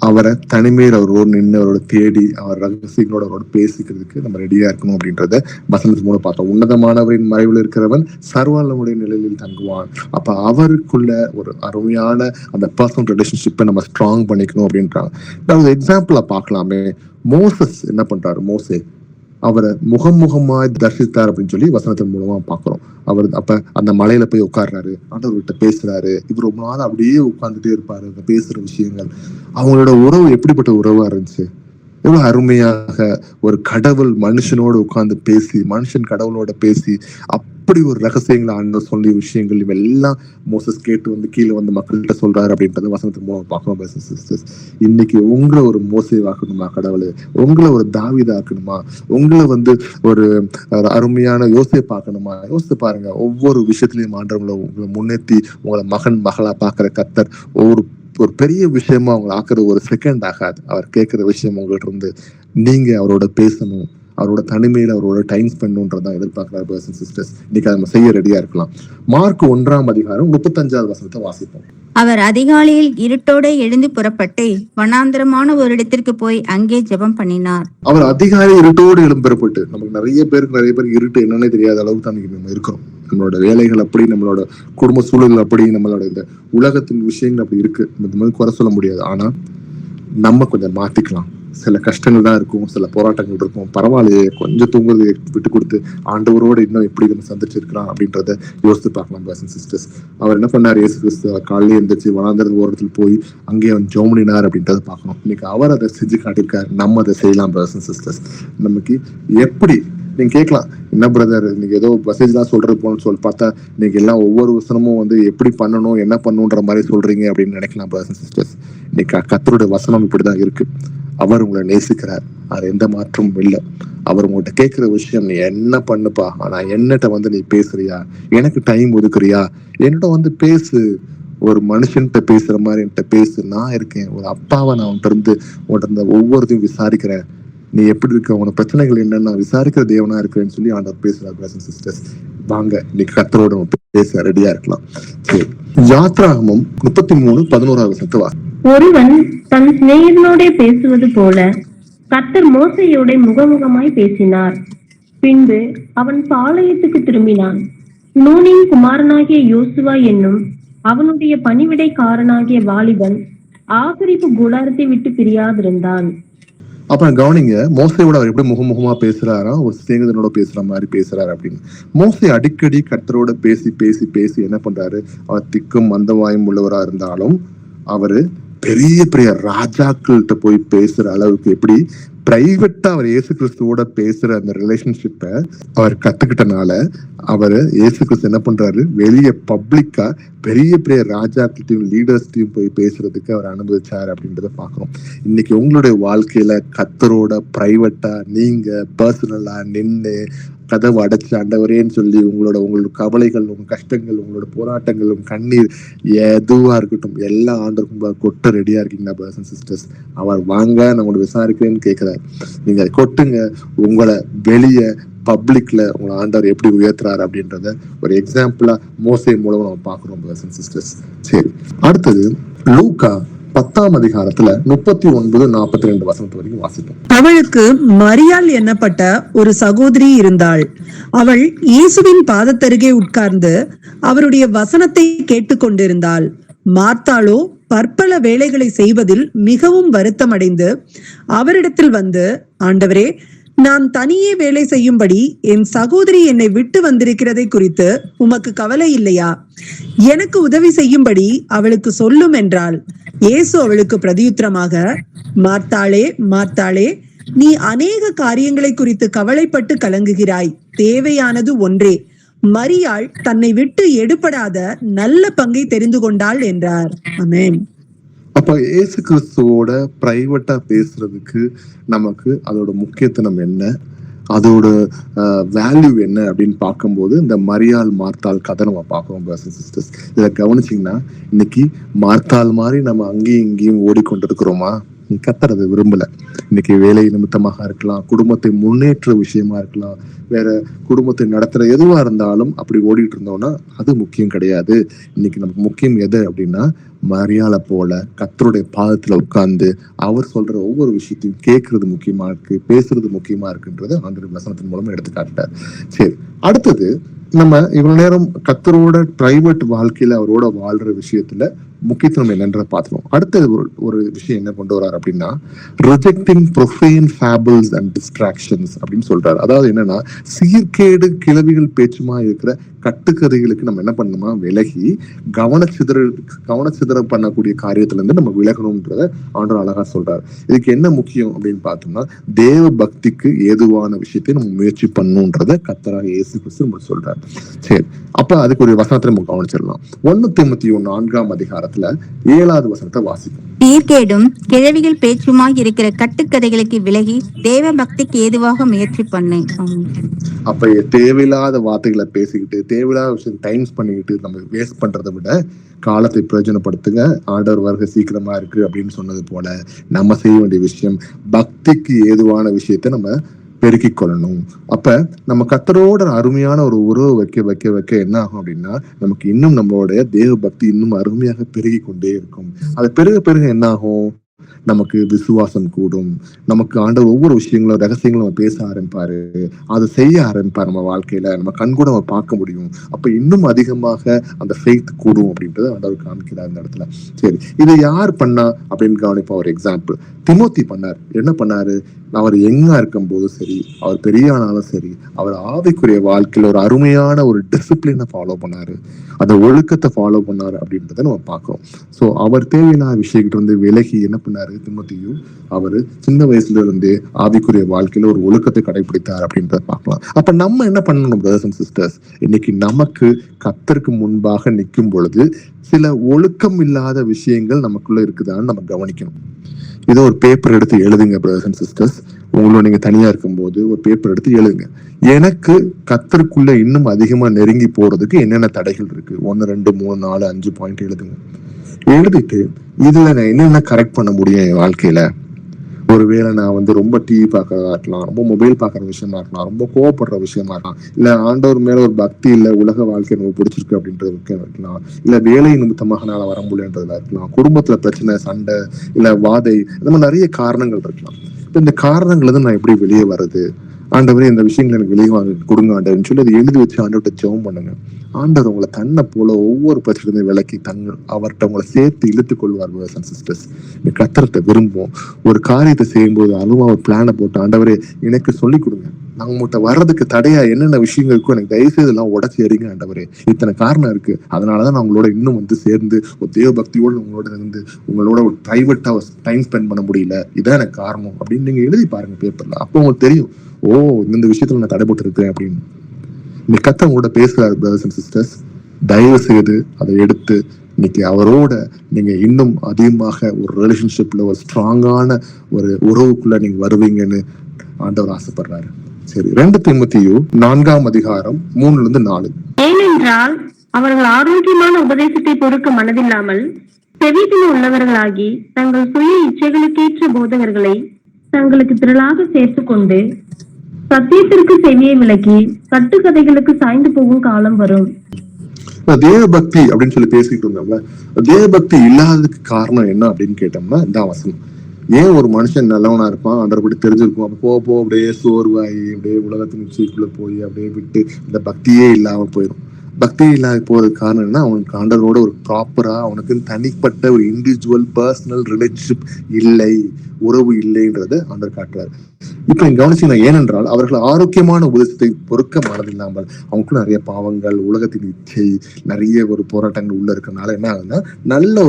அவரை தனிமையில் அவரோடு நின்று அவரோட தேடி அவர் ரகசியங்களோட அவரோட பேசிக்கிறதுக்கு நம்ம ரெடியா இருக்கணும் அப்படின்றத வசனத்து மூலம் பார்த்தோம். உன்னதமானவரின் மறைவில் இருக்கிறவன் சர்வவல்லவருடைய நிலையில் தங்குவான். அப்ப அவருக்குள்ள ஒரு அருமையான அந்த பர்சனல் ரிலேஷன்ஷிப்பை நம்ம ஸ்ட்ராங் பண்ணிக்கணும் அப்படின்றாங்க. நான் எக்ஸாம்பிளா பார்க்கலாமே. மோசஸ் என்ன பண்றாரு? மோசே அவரை முகமுகமாய் தரிசித்தார் அப்படின்னு சொல்லி வசனத்தின் மூலமா பாக்குறோம். அவர் அப்ப அந்த மலையில போய் உட்கார்றாரு, ஆண்டவர்கிட்ட பேசுறாரு. இவர் ரொம்ப நாள் அப்படியே உட்கார்ந்துட்டே இருப்பாரு. அந்த பேசுற விஷயங்கள், அவங்களோட உறவு எப்படிப்பட்ட உறவா இருந்துச்சு, எவ்வளவு அருமையாக ஒரு கடவுள் மனுஷனோடு உட்கார்ந்து பேசி, மனுஷன் கடவுளோட பேசி அப்படி ஒரு ரகசியங்களை ஆண்டவர் சொல்லிய விஷயங்கள் இவெல்லாம் மோசஸ் கேட்டு வந்து கீழே வந்து மக்கள்கிட்ட சொல்றாரு அப்படின்றத வசனத்தின் மூலம் பார்க்கணும். சிஸ்டர்ஸ், இன்னைக்கு உங்களை ஒரு மோசேவாக்கணுமா கடவுள்? உங்களை ஒரு தாவீதாக்கணுமா? உங்களை வந்து ஒரு அருமையான யோசேப்பாக்கணுமா? யோசித்து பாருங்க. ஒவ்வொரு விஷயத்திலையும் ஆண்டவங்களை உங்களை முன்னேற்றி உங்களை மகளா பாக்குற கர்த்தர் ஒரு பெரிய விஷயமா அவங்களை ஆக்குறது ஒரு செகண்ட் ஆகாது. அவர் கேட்கிற விஷயம் உங்கள்ட்ட இருந்து நீங்க அவரோட பேசணும், அவரோட தனிமையில அவரோட டைம் ஸ்பெண்ட் பண்றதான் எதிர்பார்க்கிறார். பிரதர்ஸ் அண்ட் சிஸ்டர்ஸ், இன்னைக்கு நம்ம செய்ய ரெடியா இருக்கலாம். மார்க் 1 அதிகாரம் 35வது வசனத்தை வாசிப்போம். அவர் அதிகாலையில் இருட்டோட எழுந்து புறப்பட்டு வனாந்தரமான ஒரு இடத்திற்கு போய் அங்கே ஜெபம் பண்ணினார். அவர் அதிகாலை இருட்டோடு எழும்பெறப்பட்டு, நமக்கு நிறைய பேர் இருட்டு என்னன்னே தெரியாத அளவுக்கு தான் நம்ம இருக்கிறோம். நம்மளோட வேலைகள் அப்படி, நம்மளோட குடும்ப சூழல் அப்படி, நம்மளோட இந்த உலகத்தின் விஷயங்கள் அப்படி இருக்கு. இந்த மாதிரி குறை சொல்ல முடியாது. ஆனா நம்ம கொஞ்சம் மாத்திக்கலாம். சில கஷ்டங்கள் தான் இருக்கும், சில போராட்டங்கள் இருக்கும். பரவாயில்லையே, கொஞ்சம் தூங்குறது விட்டு கொடுத்து ஆண்டவரோட இன்னும் எப்படி நம்ம சந்திச்சிருக்கலாம் அப்படின்றத யோசித்து பார்க்கலாம். பிரதர்ஸ் அண்ட் சிஸ்டர்ஸ், அவர் என்ன பண்ணார்? இயேசு கிறிஸ்து காலையில எந்திரிச்சு வனாந்தர ஓரத்தில் போய் அங்கே அவன் ஜெபம் பண்ணினார் அப்படின்றத பார்க்கணும். இன்னைக்கு அவர் அதை செஞ்சு காட்டியிருக்காரு, நம்ம அதை செய்யலாம். பிரதர்ஸ் அண்ட் சிஸ்டர்ஸ், நமக்கு எப்படி நீங்க கேட்கலாம், என்ன பிரதர் நீங்க ஏதோ மெசேஜ் தான் சொல்றது போன்னு சொல்லி பார்த்தா நீங்க எல்லாம் ஒவ்வொரு வசனமும் வந்து எப்படி பண்ணணும் என்ன பண்ணணுன்ற மாதிரி சொல்றீங்க அப்படின்னு நினைக்கலாம். பிரதர்ஸ் அண்ட் சிஸ்டர்ஸ், இன்னைக்கு கர்த்தருடைய வசனம் இப்படிதான் இருக்கு. அவர் உங்களை நேசிக்கிறார், அது எந்த மாற்றமும் இல்லை. அவர் உங்கள்கிட்ட கேட்கிற விஷயம், நீ என்ன பண்ணுப்பா, ஆனா என்னட்ட வந்து நீ பேசுறியா, எனக்கு டைம் ஒதுக்குறியா, என்னட்ட வந்து பேசு, ஒரு மனுஷன்கிட்ட பேசுற மாதிரி என்கிட்ட பேசு, நான் இருக்கேன். ஒரு அப்பாவை நான் உன்கிட்ட ஒவ்வொருத்தையும் விசாரிக்கிறேன். நீ எப்படி இருக்க, உன பிரச்சனைகள் என்னன்னு நான் விசாரிக்கிற தேவனா இருக்கிறேன்னு சொல்லி ஆண்டவர் பேசுறார். பிரதர்ஸ் அண்ட் சிஸ்டர்ஸ், வாங்க இன்னைக்கு கர்த்தரோட பேச ரெடியா இருக்கலாம். சரி, யாத்ராகமம் 33:11 வசனத்தை ஒருவன் தன் சிநேகிதனோட பேசுவது போல கர்த்தர் மோசேயோட முகமுகமாய் பேசினார். பின்பு அவன் பாளையத்துக்கு திரும்பினான். நூனின் குமாரனாகிய யோசுவா என்னும் அவனுடைய பணிவிடைக்காரனாகிய வாலிபன் ஆசரிப்பு கூடாரத்தை விட்டு பிரியாதிருந்தான். அப்ப கவனிங்க, மோசையோட அவர் எப்படி முகமுகமா பேசுறாரா, ஒரு சிநேகிதனோட பேசுற மாதிரி பேசுறாரு அப்படின்னு. மோசை அடிக்கடி கர்த்தரோட பேசி பேசி பேசி என்ன பண்றாரு? அவர் திக்கும் மந்தவாயும் உள்ளவரா இருந்தாலும் அவரு பெரிய பெரிய ராஜாக்கள்கிட்ட போய் பேசுற அளவுக்கு எப்படி பிரைவேட்டா அவர் இயேசு கிறிஸ்துவோட பேசுற அந்த ரிலேஷன்ஷிப்பை அவர் கத்துக்கிட்டனால அவரு இயேசு கிறிஸ்து என்ன பண்றாரு? வெளியே பப்ளிக்கா பெரிய பெரிய ராஜாக்கிட்டையும் லீடர்ஸ்டையும் போய் பேசுறதுக்கு அவர் அனுபவிச்சாரு அப்படின்றத பாக்குறோம். இன்னைக்கு உங்களுடைய வாழ்க்கையில கர்த்தரோட பிரைவேட்டா நீங்க பர்சனலா நின்று கதவு அடைச்சு ஆண்டவரேன்னு சொல்லி உங்களோட கவலைகள், உங்க கஷ்டங்கள், உங்களோட போராட்டங்கள், உங்க கண்ணீர் எதுவா இருக்கட்டும் எல்லா ஆண்டவருக்கும் கொட்ட ரெடியா இருக்கீங்களா பிரதர்ஸ் அண்ட் சிஸ்டர்ஸ்? அவர் வாங்க நான் உங்களை விசாரிக்கிறேன்னு கேட்கிறார். நீங்க அதை கொட்டுங்க. உங்களை வெளியே பப்ளிக்ல உங்களை ஆண்டவர் எப்படி உயர்த்துறாரு அப்படின்றத ஒரு எக்ஸாம்பிளா மோசே மூலமா நம்ம பாக்குறோம் பிரதர்ஸ் அண்ட் சிஸ்டர்ஸ். சரி, அடுத்தது லூக்கா 10 அதிகாரத்துல 39-42 வசனத்து வரைக்கும் வாசிப்போம். அவளுக்கு மரியாள் என்னப்பட்ட ஒரு சகோதரி இருந்தாள். அவள் இயேசுவின் பாதத்தருகே உட்கார்ந்து அவருடைய வசனத்தை கேட்டுக்கொண்டிருந்தாள். மார்த்தாளோ பற்பல வேலைகளை செய்வதில் மிகவும் வருத்தமடைந்து அவரிடத்தில் வந்து, ஆண்டவரே, நான் தனியே வேலை செய்யும்படி என் சகோதரி என்னை விட்டு வந்திருக்கிறதை குறித்து உமக்கு கவலை இல்லையா? எனக்கு உதவி செய்யும்படி அவளுக்கு சொல்லும் என்றாள். இயேசு அவளுக்கு பிரதியுத்தரமாக, மார்த்தாளே மார்த்தாளே, நீ அநேக காரியங்களை குறித்து கவலைப்பட்டு கலங்குகிறாய். தேவையானது ஒன்றே. மரியாள் தன்னை விட்டு எடுபடாத நல்ல பங்கை தெரிந்து கொண்டாள் என்றார். ஆமென். அப்ப இயேசு கிறிஸ்துவோட பிரைவேட்டா பேசுறதுக்கு நமக்கு அதோட முக்கியத்துவம் என்ன, அதோட வேல்யூ என்ன அப்படின்னு பார்க்கும்போது இந்த மரியாள் மார்த்தாள் கதை நம்ம பார்க்கிறோம் brothers and sisters. இதை கவனிச்சிங்கன்னா இன்னைக்கு மார்த்தாள் மாதிரி நம்ம அங்கேயும் இங்கேயும் ஓடிக்கொண்டிருக்கிறோமா? கர்த்தர் அதை விரும்பல. இன்னைக்கு வேலை நிமித்தமாக இருக்கலாம், குடும்பத்தை முன்னேற்ற விஷயமா இருக்கலாம், வேற குடும்பத்தை நடத்துற எதுவா இருந்தாலும் அப்படி ஓடிட்டு இருந்தோம்னா அது முக்கியம் கிடையாது. இன்னைக்கு நமக்கு முக்கியம் எது அப்படின்னா மரியாளை போல கர்த்தருடைய பாதத்துல உட்கார்ந்து அவர் சொல்ற ஒவ்வொரு விஷயத்தையும் கேட்கறது முக்கியமா இருக்கு, பேசுறது முக்கியமா இருக்குன்றது ஆண்டவர் வசனத்தின் மூலமா எடுத்து காட்டுறார். சரி, அடுத்தது நம்ம இவ்வளவு நேரம் கர்த்தரோட பிரைவேட் வாழ்க்கையில அவரோட வாழ்ற விஷயத்துல முக்கியத்துவம் என்னன்ற பார்த்துருவோம். அடுத்தது ஒரு விஷயம் என்ன கொண்டு வர்றாரு அப்படின்னா ரிஜெக்டிங் ப்ரொஃபேன் ஃபேபிள்ஸ் அண்ட் டிஸ்ட்ராக்ஷன்ஸ் அப்படின்னு சொல்றாரு. அதாவது என்னன்னா சீர்கேடு கிளவிகள் பேச்சுமா இருக்கிற கட்டுக்கதைகளுக்கு நம்ம என்ன பண்ணணுமா விலகி கவனச்சிதற பண்ணக்கூடிய காரியத்துல இருந்து நம்ம விலகணும்ன்றத ஆண்டவர் அழகா சொல்றாரு. இதுக்கு என்ன முக்கியம் அப்படின்னு பார்த்தோம்னா தேவ பக்திக்கு ஏதுவான விஷயத்தை நம்ம முயற்சி பண்ணணும்ன்றத கர்த்தராகிய இயேசு கிறிஸ்து நம்ம சொல்றாரு. சரி, அப்ப அதுக்கு ஒரு வசனத்தை நம்ம கவனிச்சிடலாம். 1 தீமோத்தேயு 4ஆம் அதிகாரத்துல 7வது வசனத்தை வாசிக்கும். சீர்கேடும் கிழவிகள் பேச்சுமாய் இருக்கிற கட்டுக்கதைகளுக்கு விலகி தேவ பக்திக்கு ஏதுவாக முயற்சி பண்ணு. அப்ப தேவையில்லாத வார்த்தைகளை பேசிக்கிட்டு தேவையில்லாத விஷயம் டைம்ஸ் பண்ணிக்கிட்டு நம்ம வேஸ்ட் பண்றதை விட காலத்தை பிரயோஜனப்படுத்துங்க, ஆண்டவர் வருகை சீக்கிரமா இருக்கு அப்படின்னு சொன்னது போல நம்ம செய்ய வேண்டிய விஷயம் பக்திக்கு ஏதுவான விஷயத்த நம்ம பெருக்கிக் கொள்ளணும். அப்ப நம்ம கர்த்தரோட அருமையான ஒரு உறவு வைக்க வைக்க வைக்க என்ன ஆகும் அப்படின்னா நமக்கு இன்னும் நம்மளுடைய தேவ பக்தி இன்னும் அருமையாக பெருகி கொண்டே இருக்கும். அது பெருக பெருக என்ன ஆகும், நமக்கு விசுவாசம் கூடும், நமக்கு ஆண்டவர் ஒவ்வொரு விஷயங்களும் ரகசியங்களும் நம்ம பேச ஆரம்பிப்பாரு, அதை செய்ய ஆரம்பிப்பாரு, நம்ம வாழ்க்கையில நம்ம கண்கூட நம்ம பார்க்க முடியும். அப்ப இன்னும் அதிகமாக அந்த ஃபெய்த் கூடும் அப்படின்றத ஆண்டவர் காமிக்கிறார் இந்த இடத்துல. சரி, இதை யார் பண்ணா அப்படின்னு கவனிப்போம். ஒரு எக்ஸாம்பிள் திமோத்தி பண்ணார். என்ன பண்ணாரு, அவர் எங்கா இருக்கும் போதும் சரி, அவர் பெரிய ஆனாலும் சரி, அவர் ஆவிக்குரிய வாழ்க்கையில ஒரு அருமையான ஒரு டிசிப்ளினை ஃபாலோ பண்ணாரு, அந்த ஒழுக்கத்தை ஃபாலோ பண்ணாரு அப்படின்றத நம்ம பார்க்கிறோம். ஸோ அவர் தேவையில்லாத விஷயத்துல இருந்து விலகி என்ன பண்ணாரு திமோத்தியும், அவரு சின்ன வயசுல இருந்தே ஆவிக்குரிய வாழ்க்கையில ஒரு ஒழுக்கத்தை கடைபிடித்தார் அப்படின்றத பார்க்கலாம். அப்ப நம்ம என்ன பண்ணணும் பிரதர்ஸ் அண்ட் சிஸ்டர்ஸ், இன்னைக்கு நமக்கு கர்த்தருக்கு முன்பாக நிற்கும் பொழுது சில ஒழுக்கம் இல்லாத விஷயங்கள் நமக்குள்ள இருக்குதான்னு நம்ம கவனிக்கணும். இதை ஒரு பேப்பர் எடுத்து எழுதுங்க பிரதர்ஸ் அண்ட் சிஸ்டர்ஸ். உங்களோட நீங்க தனியா இருக்கும்போது ஒரு பேப்பர் எடுத்து எழுதுங்க. எனக்கு கர்த்தருக்குள்ள இன்னும் அதிகமா நெருங்கி போறதுக்கு என்னென்ன தடைகள் இருக்கு, 1 2 3 4 5 பாயிண்ட் எழுதுங்க. எழுதிட்டு இதுல நான் என்னென்ன கரெக்ட் பண்ண முடியும் என் வாழ்க்கையில. ஒருவேளை நான் ரொம்ப டிவி பார்க்கறதா இருக்கலாம், ரொம்ப மொபைல் பார்க்கற விஷயமா இருக்கலாம், ரொம்ப கோவப்படுற விஷயமா இருக்கலாம், இல்ல ஆண்டவர் மேல ஒரு பக்தி இல்ல உலக வாழ்க்கை நமக்கு பிடிச்சிருக்கு அப்படின்றது இருக்கலாம், இல்ல வேலை நிமித்தமாக நாள வர முடியன்றதுல இருக்கலாம், குடும்பத்துல பிரச்சனை சண்டை இல்ல வாதை, இந்த மாதிரி நிறைய காரணங்கள் இருக்கலாம். இந்த காரணங்கள் இருந்து நான் எப்படி வெளியே வர்றது, ஆண்டவரே இந்த விஷயங்களை எனக்கு வெளியே வாங்க கொடுங்க ஆண்டவர்னு சொல்லி அதை எழுதி வச்சு ஆண்டவர்கிட்ட ஜெபம் பண்ணுங்க. ஆண்டவர் உங்களை தன்னை போல ஒவ்வொரு பிரச்சனையும் விலக்கி அவர்கிட்ட உங்களை சேர்த்து இழுத்துக் கொள்வார். சிஸ்டர்ஸ், இந்த கர்த்தர்கிட்ட விரும்புவோம். ஒரு காரியத்தை செய்யும்போது அழுவா ஒரு பிளானை போட்டு ஆண்டவரே எனக்கு சொல்லி கொடுங்க, நான் உங்கள்கிட்ட வர்றதுக்கு தடையா என்னென்ன விஷயங்கள் இருக்கும் எனக்கு தயவுசெய்து எல்லாம் உடச்சி எறிங்க ஆண்டவரே, இத்தனை காரணம் இருக்கு, அதனாலதான் நான் உங்களோட இன்னும் சேர்ந்து ஒரு தேவ பக்தியோடு உங்களோட இருந்து உங்களோட ஒரு பிரைவேட்டா டைம் ஸ்பெண்ட் பண்ண முடியல, இதான் எனக்கு காரணம் அப்படின்னு நீங்க எழுதி பாருங்க பேப்பர்ல. அப்போ உங்களுக்கு தெரியும், ஓ இந்த விஷயத்துல நான் தடைபட்டு இருக்கேன் அப்படின்னு. இந்த கர்த்தர் உங்களோட பேசுறாரு பிரதர்ஸ் அண்ட் சிஸ்டர்ஸ். தயவு செய்து அதை எடுத்து இன்னைக்கு அவரோட நீங்க இன்னும் அதிகமாக ஒரு ரிலேஷன்ஷிப்ல ஒரு ஸ்ட்ராங்கான ஒரு உறவுக்குள்ள நீங்க வருவீங்கன்னு ஆண்டவர் ஆசைப்படுறாரு. சரி, 2 தீமோத்தேயு 4ஆம் அதிகாரம் 3-4. ஏனென்றால் அவர்கள் ஆரோக்கியமான உபதேசத்தை பொறுக்க மனதில்லாமல் செவிதில் உள்ளவர்களாகி தங்கள் சுய இச்சைகளுக்கேற்ற போதகர்களை தங்களுக்கு திரளாக சேர்த்து கொண்டு சத்தியத்திற்கு செவியை விலக்கி கட்டுக்கதைகளுக்கு சாய்ந்து போகும் காலம் வரும். தேவ பக்தி அப்படின்னு சொல்லி பேசிட்டு இருந்தோம்ல, தேவ பக்தி இல்லாததுக்கு காரணம் என்ன அப்படின்னு கேட்டோம்னா இந்த அவசரம். ஏன் ஒரு மனுஷன் நல்லவனா இருப்பான், ஆண்டவரை தெரிஞ்சிருக்கும், அப்ப போக போக அப்படியே சோர்வாகி அப்படியே உலகத்தின் உச்சிக்குள்ள போய் அப்படியே விட்டு இந்த பக்தியே இல்லாம போயிடும். பக்தி இல்லாத போறதுக்கு காரணம் என்ன, அவனுக்கு ஆண்டவரோட ஒரு ப்ராப்பரா அவனுக்கு தனிப்பட்ட ஒரு இண்டிவிஜுவல் பர்சனல் ரிலேஷன்ஷிப் இல்லை, உறவு இல்லைன்றத ஆண்டவர் காட்டுறாரு. இப்ப நீங்க கவனிச்சீங்கன்னா, ஏனென்றால் அவர்கள் ஆரோக்கியமான உபதேசத்தை பொறுக்க மனதில்லாமல் அவங்களுக்குள்ள நிறைய பாவங்கள், உலகத்தின் இச்சை, நிறைய ஒரு போராட்டங்கள் உள்ள இருக்கனால என்ன ஆகுதுன்னா, நல்ல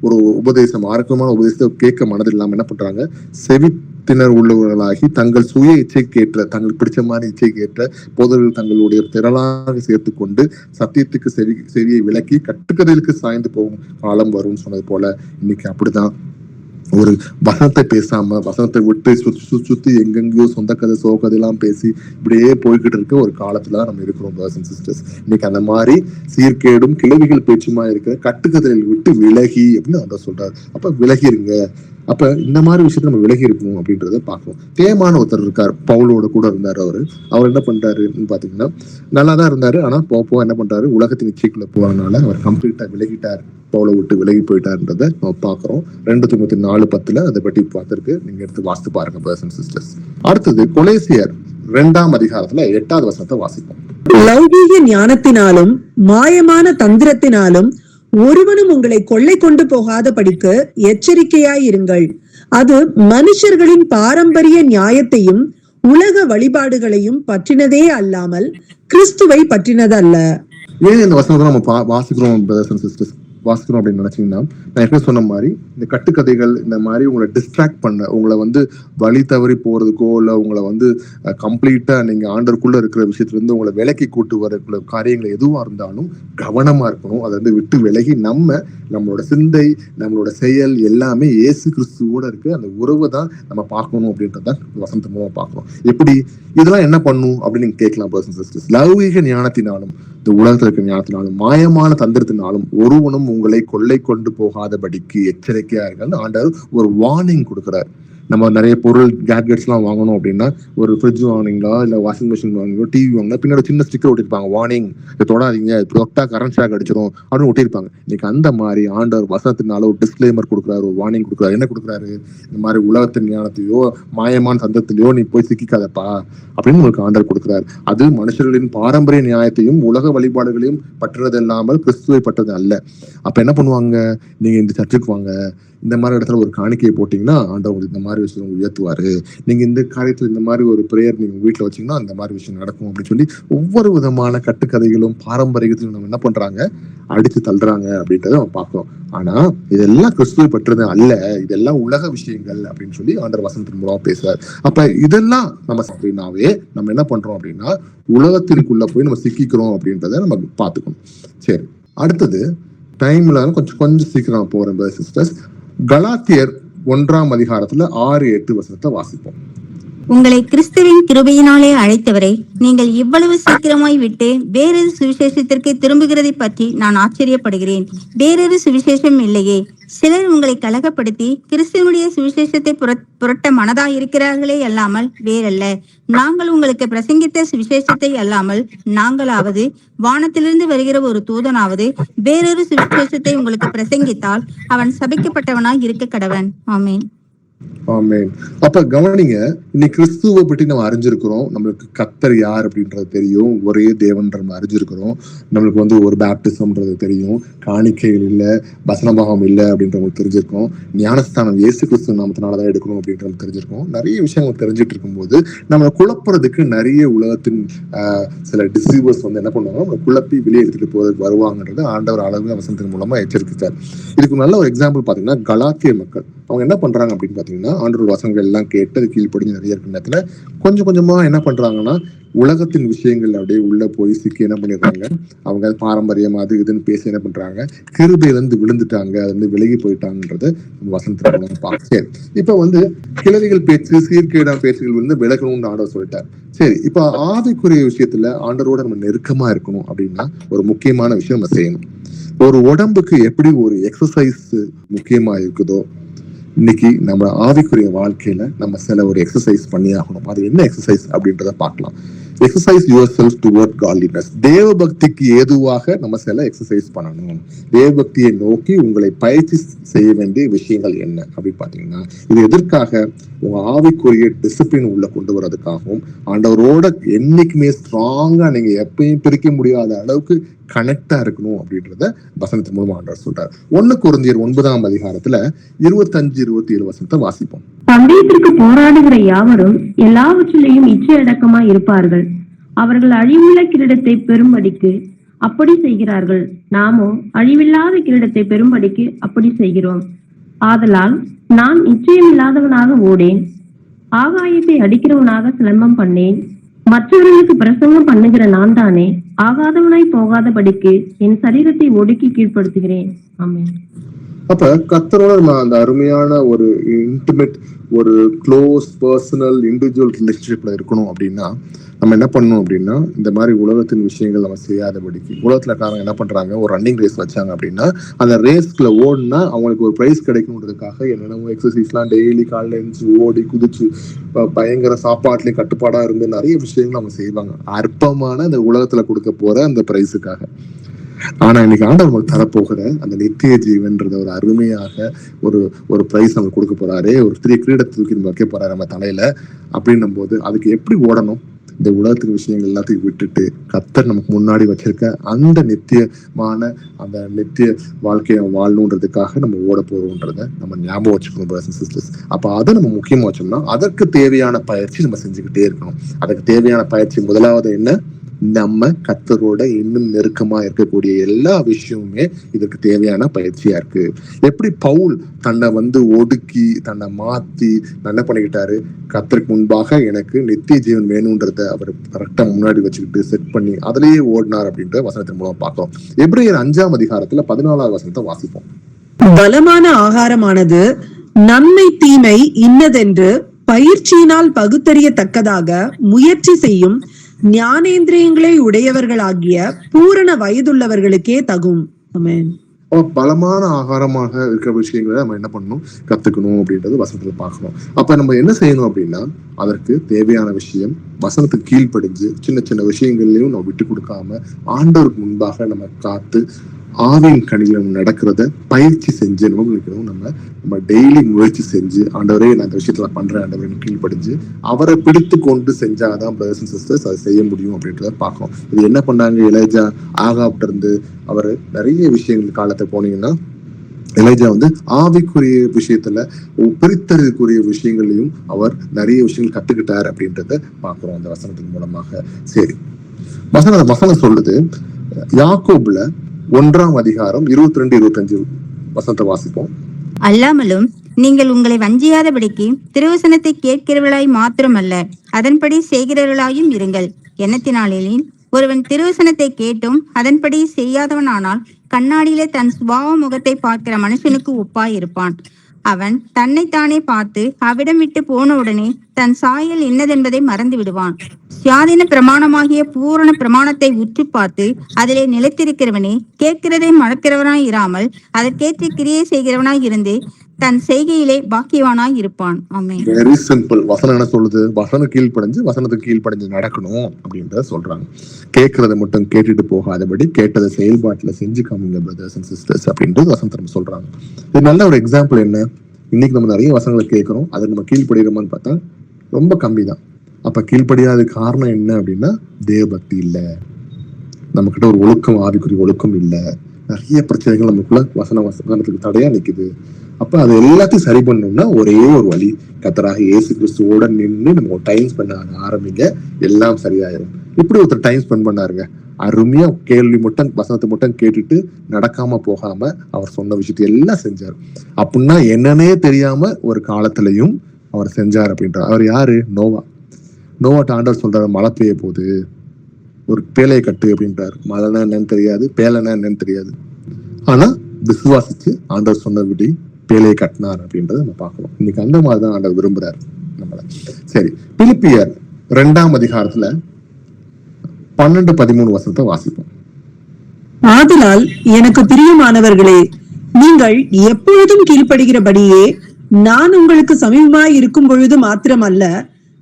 ஒரு உபதேசம், ஆரோக்கியமான உபதேசத்தை கேட்க மனதில்லாம என்ன பண்றாங்க, செவி உலகத்தினர் உள்ளவர்களாகி தங்கள் சுய இச்சைக்கேற்ற, தங்களுக்கு பிடிச்ச மாதிரி இச்சைக்கேற்ற போதர்கள் தங்களுடைய திரளாக சேர்த்து கொண்டு சத்தியத்துக்கு செவியை விலக்கி கட்டுக்கதைகளுக்கு சாய்ந்து போகும் காலம் வரும்னு சொன்னது போல இன்னைக்கு அப்படிதான் ஒரு வசனத்தை பேசாம வசனத்தை விட்டு சுத்தி எங்கெங்கயோ சொந்த கதை சோகதை எல்லாம் பேசி இப்படியே போய்கிட்டு இருக்க ஒரு காலத்துல நம்ம இருக்கிறோம் brothers and sisters. இன்னைக்கு அந்த மாதிரி சீர்கேடும் கிளவிகள் பேச்சுமா இருக்கிற கட்டுக்கதைகள் விட்டு விலகி அப்படின்னு அந்த சொல்றாரு. அப்ப விலகி இருங்க. அப்ப இந்த மாதிரி விஷயத்த நம்ம விலகி இருக்கணும் அப்படின்றத பார்க்கணும். தேமான ஒருத்தர் இருக்கார், பவுலோட கூட இருந்தாரு. அவர் என்ன பண்றாருன்னு பாத்தீங்கன்னா நல்லாதான் இருந்தாரு. ஆனா போக என்ன பண்றாரு, உலகத்தின் இச்சைக்குள்ள போறதுனால அவர் கம்ப்ளீட்டா விலகிட்டார், பவுலை விட்டு விலகி போயிட்டாருன்றத நம்ம பாக்குறோம். 2 தீமோத்தேயு 4:10 அதை பற்றி பார்த்திருக்கு. நீங்க எடுத்து வாசித்து பாருங்க brothers and sisters. அடுத்தது கொலேசியர் 2ஆம் அதிகாரத்துல 8வது வசனத்தை வாசிப்போம். லௌகீக ஞானத்தினாலும் மாயமான தந்திரத்தினாலும் ஒருவனும் உங்களை கொள்ளை கொண்டு போகாதபடிக்கு எச்சரிக்கையாயிருங்கள். அது மனுஷர்களின் பாரம்பரிய நியாயத்தையும் உலக வழிபாடுகளையும் பற்றினதே அல்லாமல் கிறிஸ்துவை பற்றினதல்ல. ஏன் இந்த வசனத்தை நம்ம வாசிக்கிறோம் brothers and sisters? வாசிக்கிறோம் அப்படின்னு நினைச்சீங்கன்னா, நான் எப்படி சொன்ன மாதிரி இந்த கட்டுக்கதைகள் இந்த மாதிரி உங்களை டிஸ்ட்ராக்ட் பண்ண, உங்களை வழி தவறி போறதுக்கோ இல்ல உங்களை கம்ப்ளீட்டா நீங்க ஆண்டருக்குள்ள இருக்கிற விஷயத்துல இருந்து உங்களை விலக்கி கூட்டு வரக்குள்ள காரியங்கள் எதுவா இருந்தாலும் கவனமா இருக்கணும். அதை விட்டு விலகி நம்மளோட சிந்தை, நம்மளோட செயல் எல்லாமே இயேசு கிறிஸ்துவோட இருக்கு. அந்த உறவை தான் நம்ம பார்க்கணும் அப்படின்றதான் வசனத்து மூலமா பார்க்கணும். எப்படி இதெல்லாம் என்ன பண்ணும் அப்படின்னு நீங்க கேட்கலாம் brothers and sisters. லௌகீக ஞானத்தினாலும் இந்த உலகத்தில் இருக்கிற ஞானத்தினாலும் மாயமான தந்திரத்தினாலும் ஒருவனும் உங்களை கொள்ளை கொண்டு போகாதபடிக்கு எச்சரிக்கையா இருக்கான்னு ஆண்டவர் ஒரு வார்னிங் கொடுக்கிறார். நம்ம நிறைய பொருள் கேட்ஜெட்ஸ் எல்லாம் வாங்கணும் அப்படின்னா, ஒரு ஃப்ரிட்ஜ் வாங்கினீங்களா இல்ல வாஷிங் மிஷின் வாங்கினீங்களோ டிவி வாங்கினா பின்னாடி சின்ன ஸ்டிக்கர் ஒட்டிருப்பாங்க, வார்னிங், இதை தொடாதீங்க, தொட்டா கரண்ட் ஷாக் அடிச்சிடும் அப்படின்னு ஒட்டிருப்பாங்க. இன்னைக்கு அந்த மாதிரி ஆண்டவர் வசனத்தினால ஒரு டிஸ்க்ளைமர் கொடுக்குறாரு, ஒரு வார்னிங் கொடுக்குறாரு. என்ன கொடுக்குறாரு, இந்த மாதிரி உலகத்தின் ஞானத்தையோ மாயமான சந்தத்திலையோ நீ போய் சிக்கிக்காதப்பா அப்படின்னு உங்களுக்கு ஆண்டவர் கொடுக்குறாரு. அது மனுஷர்களின் பாரம்பரிய நியாயத்தையும் உலக வழிபாடுகளையும் பற்றுறது இல்லாமல் கிறிஸ்துவை பற்றது அல்ல. அப்ப என்ன பண்ணுவாங்க, நீங்க இந்த சர்ச்சுக்கு வாங்க, இந்த மாதிரி இடத்துல ஒரு காணிக்கையை போட்டீங்கன்னா ஆண்டவர் இந்த மாதிரி விஷயம் உயர்த்துவாரு, நீங்க இந்த காரியத்துல இந்த மாதிரி ஒரு பிரேயர் நீங்க வீட்டுல வச்சீங்கன்னா அந்த மாதிரி விஷயம் நடக்கும் அப்படின்னு சொல்லி ஒவ்வொரு விதமான கட்டுக்கதைகளும் பாரம்பரியத்தையும் நம்ம என்ன பண்றாங்க, அடிச்சு தள்ளுறாங்க அப்படின்றத நம்ம பார்க்கிறோம். ஆனா இதெல்லாம் கிறிஸ்துவை பற்றது அல்ல, இதெல்லாம் உலக விஷயங்கள் அப்படின்னு சொல்லி ஆண்டவர் வசனத்தின் மூலமா பேசுறாரு. அப்ப இதெல்லாம் நம்ம அப்படின்னாவே நம்ம என்ன பண்றோம் அப்படின்னா உலகத்திற்குள்ள போய் நம்ம சிக்கிக்கிறோம் அப்படின்றத நம்ம பார்த்துக்கணும். சரி, அடுத்தது டைம்ல கொஞ்சம் சீக்கிரம் போறேன் சிஸ்டர்ஸ். கலாத்தியர் 1ஆம் அதிகாரத்துல 6-8 வசனத்தை வாசிப்போம். உங்களை கிறிஸ்துவின் கிருபையினாலே அழைத்தவரை நீங்கள் இவ்வளவு சீக்கிரமாய் விட்டு வேறொரு சுவிசேஷத்திற்கு திரும்புகிறதை பற்றி நான் ஆச்சரியப்படுகிறேன். வேறொரு சுவிசேஷம் இல்லையே. சிலர் உங்களை கலகப்படுத்தி கிறிஸ்துவனுடைய சுவிசேஷத்தை புரட்ட மனதாய் இருக்கிறார்களே அல்லாமல் வேறல்ல. நாங்கள் உங்களுக்கு பிரசங்கித்த சுவிசேஷத்தை அல்லாமல் நாங்களாவது வானத்திலிருந்து வருகிற ஒரு தூதனாவது வேறொரு சுவிசேஷத்தை உங்களுக்கு பிரசங்கித்தால் அவன் சபிக்கப்பட்டவனாய் இருக்க கடவன். ஆமேன். ஆமென். அப்ப கவனிங்க, இன்னைக்கு கிறிஸ்துவை பற்றி நம்ம அறிஞ்சிருக்கிறோம். நம்மளுக்கு கர்த்தர் யார் அப்படின்றது தெரியும், ஒரே தேவன்ற நம்ம அறிஞ்சிருக்கிறோம். நம்மளுக்கு ஒரு பேப்டிசம்ன்றது தெரியும், காணிக்கைகள் இல்ல, வசனபாகம் இல்ல அப்படின்ற தெரிஞ்சிருக்கோம். ஞானஸ்தானம் இயேசு கிறிஸ்து நாமத்தினாலதான் எடுக்கணும் அப்படின்றது தெரிஞ்சிருக்கோம். நிறைய விஷயங்கள் தெரிஞ்சிட்டு இருக்கும்போது நம்ம குழப்புறதுக்கு நிறைய உலகத்தின் சில டிசீவர்ஸ் என்ன பண்ணுவாங்க, நம்ம குழப்பி வெளியே எடுத்துட்டு போறதுக்கு வருவாங்கன்றது ஆண்டவர் அளவு வசனத்தின் மூலமா எச்சரித்தார். இதுக்கு நல்ல ஒரு எக்ஸாம்பிள் பாத்தீங்கன்னா கலாத்திய மக்கள். அவங்க என்ன பண்றாங்க அப்படின்னு பாத்தீங்கன்னா, ஆண்டவர் வசனங்கள் எல்லாம் கேட்டு அது கீழ்ப்படிஞ்சு நிறைய இருக்கிற நேரத்துல கொஞ்சம் கொஞ்சமா என்ன பண்றாங்கன்னா உலகத்தின் விஷயங்கள் அப்படியே உள்ள போய் சிக்கி என்ன பண்ணிடுறாங்க, அவங்க பாரம்பரியம் அது இதுன்னு பேசி என்ன பண்றாங்க, கிருபையில இருந்து விழுந்துட்டாங்க, அது விலகி போயிட்டாங்கன்றது வசனத்துல பார்க்க. இப்ப கிளவிகள் பேச்சு, சீர்கேடா பேச்சுகள் விலகணும்னு ஆண்டவர் சொல்லிட்டார். சரி, இப்ப ஆவிக்குரிய விஷயத்துல ஆண்டவரோட நம்ம நெருக்கமா இருக்கணும் அப்படின்னா ஒரு முக்கியமான விஷயம் நம்ம செய்யணும். ஒரு உடம்புக்கு எப்படி ஒரு எக்ஸசைஸ் முக்கியமா இருக்குதோ, இன்னைக்கு நம்ம ஆவிக்குரிய வாழ்க்கையில நம்ம சில ஒரு எக்ஸசைஸ் பண்ணி ஆகணும். அது என்ன எக்ஸசைஸ் அப்படின்றத பார்க்கலாம். Exercise your self toward godliness. தேவ பக்திக்கு ஏதுவாக நம்ம சில எக்ஸசைஸ் பண்ணணும். தேவ பக்தியை நோக்கி உங்களை பயிற்சி செய்ய வேண்டிய விஷயங்கள் என்ன அப்படின்னு பாத்தீங்கன்னா, இது எதற்காக, உங்க ஆவிக்குரிய டிசிப்ளின் உள்ள கொண்டு வர்றதுக்காகவும் ஆண்டவரோட என்னைக்குமே ஸ்ட்ராங்கா நீங்க எப்பயும் பிரிக்க முடியாத அளவுக்கு கனெக்டா இருக்கணும் அப்படின்றத வசனத்தின் மூலமா ஆண்டவர் சொல்றாரு. 1 கொரிந்தியர் 9ஆம் அதிகாரத்துல 25-27 வசனத்தை வாசிப்போம். பந்தயத்திற்கு போராடுகிற யாவரும் எல்லாவற்றிலையும் இச்சை அடக்கமா இருப்பார்கள். அவர்கள் அழிவுள்ள கிரீடத்தை பெறும்படிக்கு அப்படி செய்கிறார்கள். நாமோ அழிவில்லாத கிரீடத்தை பெறும்படிக்கு அப்படி செய்கிறோம். ஆதலால் நான் நிச்சயமில்லாதவனாக ஓடேன், ஆகாயத்தை அடிக்கிறவனாக சிலம்பம் பண்ணேன். மற்றவர்களுக்கு பிரசங்கம் பண்ணுகிற நான் தானே ஆகாதவனாய் போகாதபடிக்கு என் சரீரத்தை ஒடுக்கி கீழ்ப்படுத்துகிறேன். ஆமென். அப்ப கர்த்தரோட நம்ம அந்த அருமையான ஒரு இன்டிமேட், ஒரு க்ளோஸ் பர்சனல் இண்டிவிஜுவல் ரிலேஷன்ஷிப்ல இருக்கணும் அப்படின்னா நம்ம என்ன பண்ணணும் அப்படின்னா, இந்த மாதிரி உலகத்தின் விஷயங்கள் நம்ம செய்யாதபடிக்கு, உலகத்துல இருக்காங்க என்ன பண்றாங்க, ஒரு ரன்னிங் ரேஸ் வச்சாங்க அப்படின்னா அந்த ரேஸ்க்குள்ள ஓடுனா அவங்களுக்கு ஒரு பிரைஸ் கிடைக்கணுன்றதுக்காக என்னென்னமோ எக்ஸசைஸ்லாம் டெய்லி காலையில எழுந்து ஓடி குதிச்சு பயங்கர சாப்பாட்டுலயும் கட்டுப்பாடா இருந்து நிறைய விஷயங்கள் அவங்க செய்வாங்க, அற்பமான இந்த உலகத்துல கொடுக்க போற அந்த பிரைஸுக்காக. ஆனா இன்னைக்கு ஆண்டவர் நமக்கு தரப்போகிற அந்த நித்திய ஜீவன்றத ஒரு அருமையாக ஒரு பிரைஸ் நமக்கு கொடுக்க போறாரு. ஒரு 3 கிரீடத்தை தூக்கி வைக்க போறாரு நம்ம தலையில. அப்படின்னும் போது அதுக்கு எப்படி ஓடணும்? இந்த உலகத்தின் விஷயங்கள் எல்லாத்தையும் விட்டுட்டு கர்த்தர் நமக்கு முன்னாடி வச்சிருக்க அந்த நித்தியமான அந்த நித்திய வாழ்க்கையை வாழணுன்றதுக்காக நம்ம ஓட போறோம்ன்றத நம்ம ஞாபகம் வச்சுக்கணும் பிரதர்ஸ் அண்ட் சிஸ்டர்ஸ். அப்ப அதை நம்ம முக்கியமா வச்சோம்னா அதற்கு தேவையான பயிற்சி நம்ம செஞ்சுக்கிட்டே இருக்கணும். அதுக்கு தேவையான பயிற்சி முதலாவது என்ன? நம்ம கர்த்தரோட இன்னும் நெருக்கமா இருக்கக்கூடிய எல்லா விஷயமுமே இதற்கு தேவையான பயிற்சியா இருக்கு. எப்படி பவுல் தன்னை ஒடுக்கி தன்னை மாத்தி என்ன பண்ணிக்கிட்டாரு, கர்த்தருக்கு முன்பாக எனக்கு நித்திய ஜீவன் வேணும்ன்றத அவர் கரெக்டா முன்னாடி வச்சுக்கிட்டு செட் பண்ணி அதுலயே ஓடினார் அப்படின்ற வசனத்தின் மூலம் பார்க்கிறோம். எபிரேயர் 5ஆம் அதிகாரத்துல 14வது வசனத்தை வாசிப்போம். பலமான ஆகாரமானது நன்மை தீமை இன்னதென்று பயிற்சியினால் பகுத்தறியத்தக்கதாக முயற்சி செய்யும் ஞானேந்திரியங்களை உடையவர்களாகிய பூரண வயதுள்ளவர்களுக்கே தகும். ஆமென். பலமான ஆகாரமாக இருக்கிற விஷயங்களை நம்ம என்ன பண்ணணும், கத்துக்கணும் அப்படின்றது வசனத்துல பார்க்கணும். அப்ப நம்ம என்ன செய்யணும் அப்படின்னா அதற்கு தேவையான விஷயம் வசனத்துக்கு கீழ்ப்படிஞ்சு சின்ன சின்ன விஷயங்கள்லயும் நம்ம விட்டு கொடுக்காம ஆண்டவருக்கு முன்பாக நம்ம காத்து ஆவியின் கனியில நடக்கிறத பயிற்சி செஞ்சு நம்ம டெய்லி முயற்சி செஞ்சு ஆண்டவரே நான் இந்த விஷயத்துல பண்றேன் ஆண்டவரே கீழ்ப்படிஞ்சு அவரை பிடித்து கொண்டு செஞ்சாதான் பிரதர்ஸ் அண்ட் சிஸ்டர்ஸ் அதை செய்ய முடியும் அப்படின்றத பார்க்கணும். இது என்ன பண்ணாங்க எலேஜா ஆகாப்ட இருந்து அவர் நிறைய விஷயங்கள் காலத்தை போனீங்கன்னா எலேஜா ஆவிக்குரிய விஷயத்துல பிரித்தறிவுக்குரிய விஷயங்களையும் அவர் நிறைய விஷயங்கள் கத்துக்கிட்டார் அப்படின்றத பார்க்கிறோம் அந்த வசனத்தின் மூலமாக. சரி, வசனம் சொல்லுது யாக்கோபுல 1ஆம் அதிகாரம் 22-25 வசனத்தை வாசிப்போம். அல்லாமலும் நீங்கள் உங்களை வஞ்சியாதபடிக்கு திருவசனத்தை கேட்கிறவர்களாய் மாத்திரமல்ல அதன்படி செய்கிறவர்களாயும் இருங்கள். எண்ணத்தினாலேயும் ஒருவன் திருவசனத்தை கேட்டும் அதன்படி செய்யாதவனானால் கண்ணாடியிலே தன் சுபாவ முகத்தை பார்க்கிற மனுஷனுக்கு ஒப்பாய் இருப்பான். அவன் தன்னைத்தானே பார்த்து அவிடம் விட்டு போன உடனே தன் சாயல் என்னதென்பதை மறந்து விடுவான். சுயாதீன பிரமாணமாகிய பூரண பிரமாணத்தை உற்று பார்த்து அதிலே நிலைத்திருக்கிறவனே கேட்கிறதை மறக்கிறவனாய் இராமல் அதற்கேற்ற கிரியை செய்கிறவனாய் இருந்து தன் செய்கையிலே பாக்கியவானாய் இருப்பான். ஆமென். Very simple. வசனம் என்ன சொல்லுது? வசனத்துக்கு கீழ்ப்படிஞ்சு நடக்கணும் அப்படின்றத சொல்றாங்க. கேட்கறத மட்டும் கேட்டுட்டு போகாதபடி கேட்டதை செயல்பாட்டுல செஞ்சு காமிங்க பிரதர்ஸ் அண்ட் சிஸ்டர்ஸ் அப்படின்றது வசனம் சொல்றாங்க. இது நல்ல ஒரு எக்ஸாம்பிள். என்ன, இன்னைக்கு நம்ம நிறைய வசனங்களை கேட்கிறோம், அதுக்கு நம்ம கீழ்படுகிறோமான்னு பார்த்தா ரொம்ப கம்மி தான். அப்ப கீழ்படியாத காரணம் என்ன அப்படின்னா தேவபக்தி இல்லை, நம்ம கிட்ட ஒரு ஒழுக்கம், ஆவிக்குரிய ஒழுக்கம் இல்லை, நிறைய பிரச்சனைகள் நமக்குள்ள வசனத்துக்கு தடையா நிக்குது. அப்ப அது எல்லாத்தையும் சரி பண்ணணும்னா ஒரே ஒரு வழி, கர்த்தராகிய இயேசு கிறிஸ்துவோட நின்று நம்ம டைம் ஸ்பெண்ட் ஆரம்பிங்க, எல்லாம் சரியாயிரும். இப்படி ஒருத்தர் டைம் ஸ்பெண்ட் பண்ணாருங்க, அருமையா கேள்வி மட்டும் வசனத்தை மட்டும் கேட்டுட்டு நடக்காம போகாம அவர் சொன்ன விஷயத்தை எல்லாம் செஞ்சார். அப்படின்னா என்னன்னே தெரியாம ஒரு காலத்திலையும் அவர் செஞ்சார் அப்படின்றார். அவர் யாரு? நோவாட்ட ஆண்டவர் சொல்றாரு மழை பெய்ய போகுது, ஒரு பேலையை கட்டு அப்படின்றாரு. மழைனா என்னன்னு தெரியாது, பேலைனா என்னன்னு தெரியாது. ஆனா விசுவாசிச்சு ஆண்டவர் சொன்னபடி பேலையை கட்டினார் அப்படின்றத நம்ம பார்க்கணும். இன்னைக்கு அந்த மாதிரிதான் ஆண்டவர் விரும்புறாரு நம்மள. சரி, பிலிப்பியர் 2ஆம் அதிகாரத்துல 12-13 வசனத்தை வாசிப்போம். ஆதலால் எனக்கு பிரியமானவர்களே, நீங்கள் எப்பொழுதும் கீழ்ப்படுகிறபடியே நான் உங்களுக்கு சமீபமாய் இருக்கும் பொழுது மாத்திரமல்ல,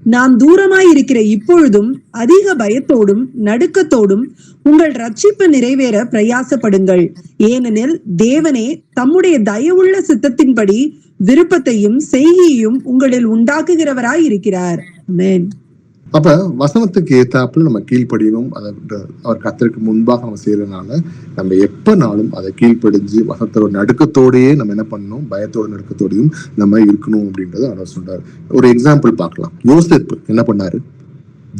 நான் தூரமாய் இருக்கிற இப்பொழுதும் அதிக பயத்தோடும் நடுக்கத்தோடும் உங்கள் ரட்சிப்பு நிறைவேற பிரயாசப்படுங்கள். ஏனெனில் தேவனே தம்முடைய தயவுள்ள சித்தத்தின்படி விருப்பத்தையும் செய்கையையும் உங்களில் உண்டாக்குகிறவராய் இருக்கிறார். ஆமென். அப்ப வசனத்துக்கு ஏத்தாப்புல நம்ம கீழ்ப்படியணும். அவர் கர்த்தருக்கு முன்பாக நம்ம செய்யறதுனால நம்ம எப்பனாலும் அதை கீழ்ப்படிஞ்சு வசனத்தோட நடுக்கத்தோடயே நம்ம என்ன பண்ணணும், பயத்தோட நடுக்கத்தோடையும் நம்ம இருக்கணும் அப்படின்றத அவர் சொல்றாரு. ஒரு எக்ஸாம்பிள் பார்க்கலாம். யோசேப்பு என்ன பண்ணாரு?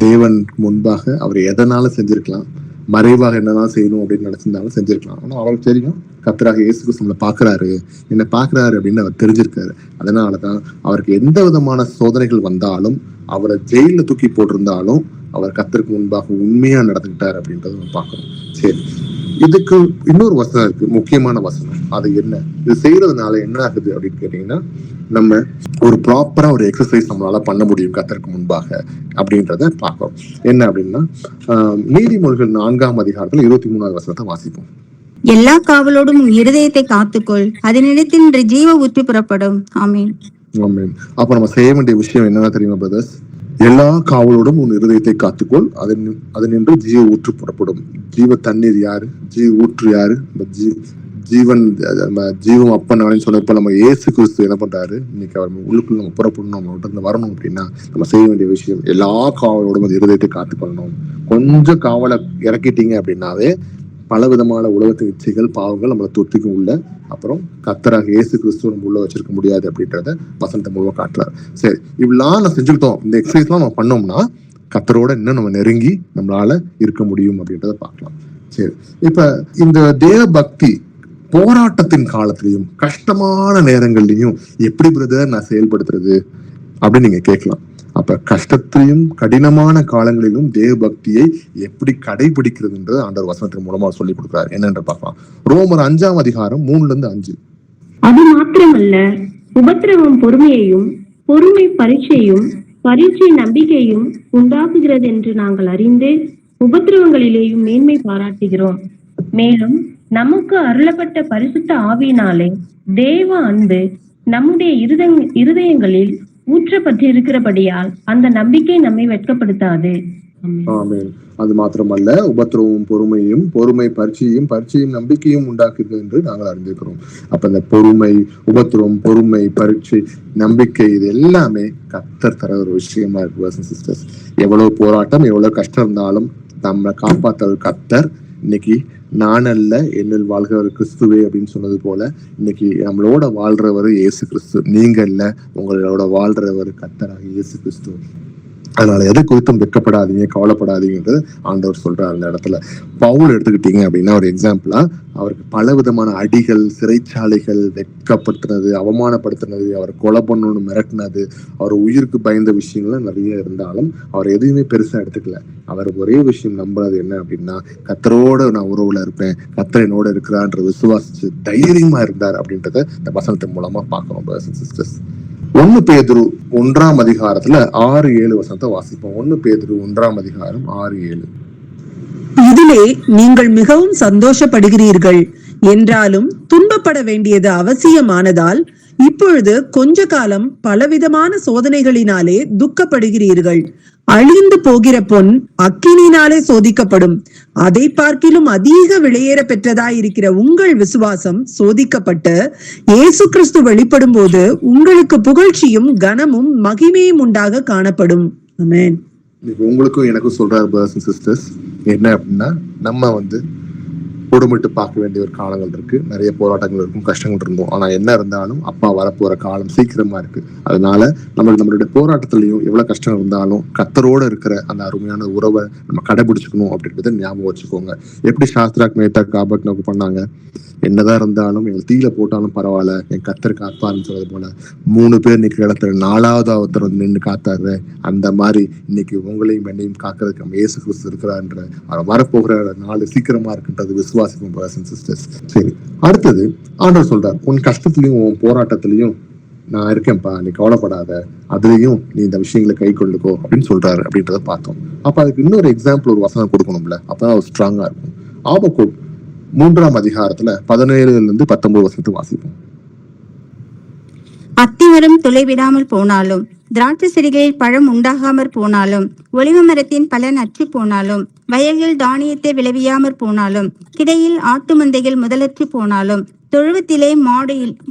தேவன் முன்பாக அவர் எதனால செஞ்சிருக்கலாம், மறைவாக என்னதான் செய்யணும் அப்படின்னு நினைச்சிருந்தாலும் செஞ்சிருக்கலாம். ஆனா அவருக்கு தெரியும் கர்த்தராக இயேசு கிறிஸ்து நம்மளை பாக்குறாரு, என்ன பாக்குறாரு அப்படின்னு அவர் தெரிஞ்சிருக்காரு. அதனாலதான் அவருக்கு எந்த விதமான சோதனைகள் வந்தாலும், அவரை ஜெயில தூக்கி போட்டிருந்தாலும் அவர் கர்த்தருக்கு முன்பாக உண்மையா நடந்துக்கிட்டாரு அப்படின்றத நம்ம பார்க்கணும். சரி, இதுக்கு இன்னொரு வசனம் இருக்கு, முக்கியமான வசனம். அது என்ன? இது செய்யறதுனால என்ன ஆகுது அப்படின்னு கேட்டீங்கன்னா, நம்ம ஒரு ப்ராப்பரா ஒரு எக்ஸசைஸ் நம்மளால பண்ண முடியும் கர்த்தருக்கு முன்பாக அப்படின்றத பார்க்கிறோம். என்ன அப்படின்னா, நீதிமொழிகள் 4ஆம் அதிகாரத்துல 23வது வசனத்தை வாசிப்போம். எல்லா காவலோடும் உன் இருதயத்தை காத்துக்கொள், அதனிடத்தின்று ஜீவ ஊற்று புறப்படும். ஆமீன். ஆமென். அப்ப நம்ம செய்ய வேண்டிய விஷயம் என்னன்னா தெரியுமா பிரதர்ஸ்? எல்லா காவலோடும் உன் இருதயத்தை காத்துக்கொள், அதனின்று ஜீவ ஊற்று புறப்படும். ஜீவ தண்ணீர் யாரு? ஜீவ ஊற்று யாரு? ஜீவன் ஜீவம் அப்பன் அப்படின்னு சொன்னப்ப நம்ம இயேசு கிறிஸ்து என்ன பண்றாரு? இன்னைக்கு அவர் உள்ளுக்குள்ள நம்ம புறப்படணும், நம்ம விட்டு வரணும் அப்படின்னா நம்ம செய்ய வேண்டிய விஷயம் எல்லா காவலோடும் அந்த இருதயத்தை காத்துக்கொள்ளணும். கொஞ்சம் காவலை இறக்கிட்டீங்க அப்படின்னாவே பல விதமான உலகத்தின் இச்சைகள், பாவங்கள் நம்மளை தொட்டிக்கும் உள்ள. அப்புறம் கர்த்தராக இயேசு கிறிஸ்துவ நம்ம உள்ள வச்சிருக்க முடியாது அப்படின்றத வசனத்தை மூலமா காட்டுறாரு. சரி, இவ்வளவு நான் செஞ்சுக்கிட்டோம், இந்த எக்ஸசைஸ்லாம் நம்ம பண்ணோம்னா கர்த்தரோட இன்னும் நம்ம நெருங்கி நம்மளால இருக்க முடியும் அப்படின்றத பார்க்கலாம். சரி, இப்ப இந்த தேவ பக்தி போராட்டத்தின் காலத்திலையும் கஷ்டமான நேரங்கள்லையும் எப்படி பிரதர் நான் செயல்படுத்துறது அப்படின்னு நீங்க கேட்கலாம். அப்ப கஷ்டத்தையும் கடினமான காலங்களிலும் தேவ பக்தியை எப்படி கடைபிடிக்கிறதுன்றது ஆண்டவர் வசனத்தின் மூலமா சொல்லி கொடுக்கிறார். என்னென்று பார்க்கலாம். ரோமர் 5ஆம் அதிகாரம் 3-5. அது மாத்திரமல்ல, உபத்திரவம் பொறுமையையும், பொறுமை பரீட்சையும், பரீட்சை நம்பிக்கையும் உண்டாக்குகிறது என்று நாங்கள் அறிந்து உபத்திரவங்களிலேயும் மேன்மை பாராட்டுகிறோம். மேலும் நமக்கு அருளப்பட்ட பரிசுத்த ஆவியினாலே தேவ அன்பு நம்முடைய இருதயங்களில் ஊற்றப்பட்டிருக்கிறபடியால் அந்த நம்பிக்கை நம்மை வெட்கப்படுத்தாது. ஆமென். அது மாத்திரமல்ல, உபத்திரவமும் பொறுமையும், பொறுமை பரீட்சையும், பரீட்சையும் நம்பிக்கையும் உண்டாக்குகிறது என்று நாங்கள் அறிந்திருக்கிறோம். அப்ப இந்த பொறுமை, உபத்திரவம், பொறுமை, பரீட்சை, நம்பிக்கை, இது எல்லாமே கர்த்தர் தர ஒரு விஷயமா இருக்கு சிஸ்டர்ஸ். எவ்வளவு போராட்டம், எவ்வளவு கஷ்டம் இருந்தாலும் நம்மளை காப்பாற்ற கர்த்தர். இன்னைக்கு நான் அல்ல என்னில் வாழ்கிறவர் கிறிஸ்துவே அப்படின்னு சொன்னது போல இன்னைக்கு நம்மளோட வாழ்றவர் இயேசு கிறிஸ்து. நீங்க இல்ல, உங்களோட வாழ்றவர் கர்த்தராக இயேசு கிறிஸ்து. அதனால எதை குறித்தும் வெட்கப்படாதீங்க, கவலைப்படாதீங்கன்றது ஆண்டவர் சொல்றாரு அந்த இடத்துல. பவுல் எடுத்துக்கிட்டீங்க அப்படின்னா ஒரு எக்ஸாம்பிளா, அவருக்கு பல விதமான அடிகள், சிறைச்சாலைகள், வெட்கப்படுத்தினது, அவமானப்படுத்தினது, அவர் கொலை பண்ணணும்னு மிரட்டினது, அவர் உயிருக்கு பயந்த விஷயங்கள்லாம் நிறைய இருந்தாலும் அவர் எதையுமே பெருசா எடுத்துக்கல. அவர் ஒரே விஷயம் நம்புறது என்ன அப்படின்னா, கர்த்தரோட நான் உறவுல இருப்பேன், கர்த்தர் என்னோட இருக்கிறான்ற விசுவாசிச்சு தைரியமா இருந்தார் அப்படின்றத இந்த வசனத்தின் மூலமா பார்க்கிறோம் சிஸ்டர்ஸ். 1 பேதுரு 1ஆம் அதிகாரத்துல 6-7 வசனத்தை வாசிப்போம். 1 பேதுரு 1ஆம் அதிகாரம் 6-7. இதிலே நீங்கள் மிகவும் சந்தோஷப்படுகிறீர்கள், என்றாலும் துன்பப்பட வேண்டியது அவசியமானதால் இப்பொழுது கொஞ்ச காலம் பலவிதமான சோதனைகளினாலே துக்கப்படுகிறீர்கள். அழிந்து போகிற பொன் அக்கினினாலே சோதிக்கப்படும், அதை பார்க்கிலும் அதிக விலையேற பெற்றதாயிருக்கிற உங்கள் விசுவாசம் சோதிக்கப்பட்டு இயேசு கிறிஸ்து வெளிப்படும் போது உங்களுக்கு புகழ்ச்சியும் கனமும் மகிமையும் உண்டாக காணப்படும். ஆமென். உங்களுக்கும் எனக்கும் சொல்றாரு பிரதர்ஸ் அண்ட் சிஸ்டர்ஸ், என்ன அப்படின்னா, நம்ம குடும்பட்டு பார்க்க வேண்டிய ஒரு காலங்கள் இருக்கு, நிறைய போராட்டங்கள் இருக்கும், கஷ்டங்கள் இருந்தோம். ஆனா என்ன இருந்தாலும் அப்பா வரப்போற காலம் சீக்கிரமா இருக்கு. அதனால நம்மளுடைய போராட்டத்திலையும் எவ்வளவு கஷ்டம் இருந்தாலும் கர்த்தரோட இருக்கிற அந்த அருமையான உறவை நம்ம கடைபிடிச்சுக்கணும் அப்படின்றத ஞாபகம் வச்சுக்கோங்க. எப்படி சாஸ்திராக், மேத்தாக், ஆபத்நேகோ பண்ணாங்க, என்னதான் இருந்தாலும் என் தீயில போட்டாலும் பரவாயில்ல, என் கர்த்தர் காப்பாருன்னு சொன்னது போல 3 பேர் இன்னைக்கு இடத்துல 4வது ஒருத்தர் நின்று காத்தாரு. அந்த மாதிரி இன்னைக்கு உங்களையும் என்னையும் காக்கிறதுக்கு நம்ம இயேசு கிறிஸ்து இருக்கிறான்ற அவர் வரப்போகிற நாள் சீக்கிரமா இருக்குன்றது விசுவாசிக்கும் பிரதர்ஸ் அண்ட் சிஸ்டர்ஸ். சரி, அடுத்தது ஆண்டவர் சொல்றார், உன் கஷ்டத்திலையும் உன் போராட்டத்திலையும் நான் இருக்கேன்ப்பா, நீ கவலைப்படாத, அதுலயும் நீ இந்த விஷயங்களை கை கொள்ளுக்கோ அப்படின்னு சொல்றாரு அப்படின்றத பார்த்தோம். அப்ப அதுக்கு இன்னொரு எக்ஸாம்பிள், ஒரு வசனம் கொடுக்கணும்ல, அப்பதான் ஸ்ட்ராங்கா இருக்கும். ஆபக்கூக் 3ஆம் அதிகாரத்துல 17-19 வசனத்தை வாசிப்போம். அத்திமரம் துளைவிடாமல் போனாலும், திராட்சை செடிகளில் பழம் உண்டாகாமற் போனாலும், ஒலிவ மரத்தின் பலன் அற்று போனாலும், வயல்கள் தானியத்தை விளைவியாமற் போனாலும், கிடையில் ஆட்டு மந்தைகள் முதலற்று போனாலும், தொழுவத்திலே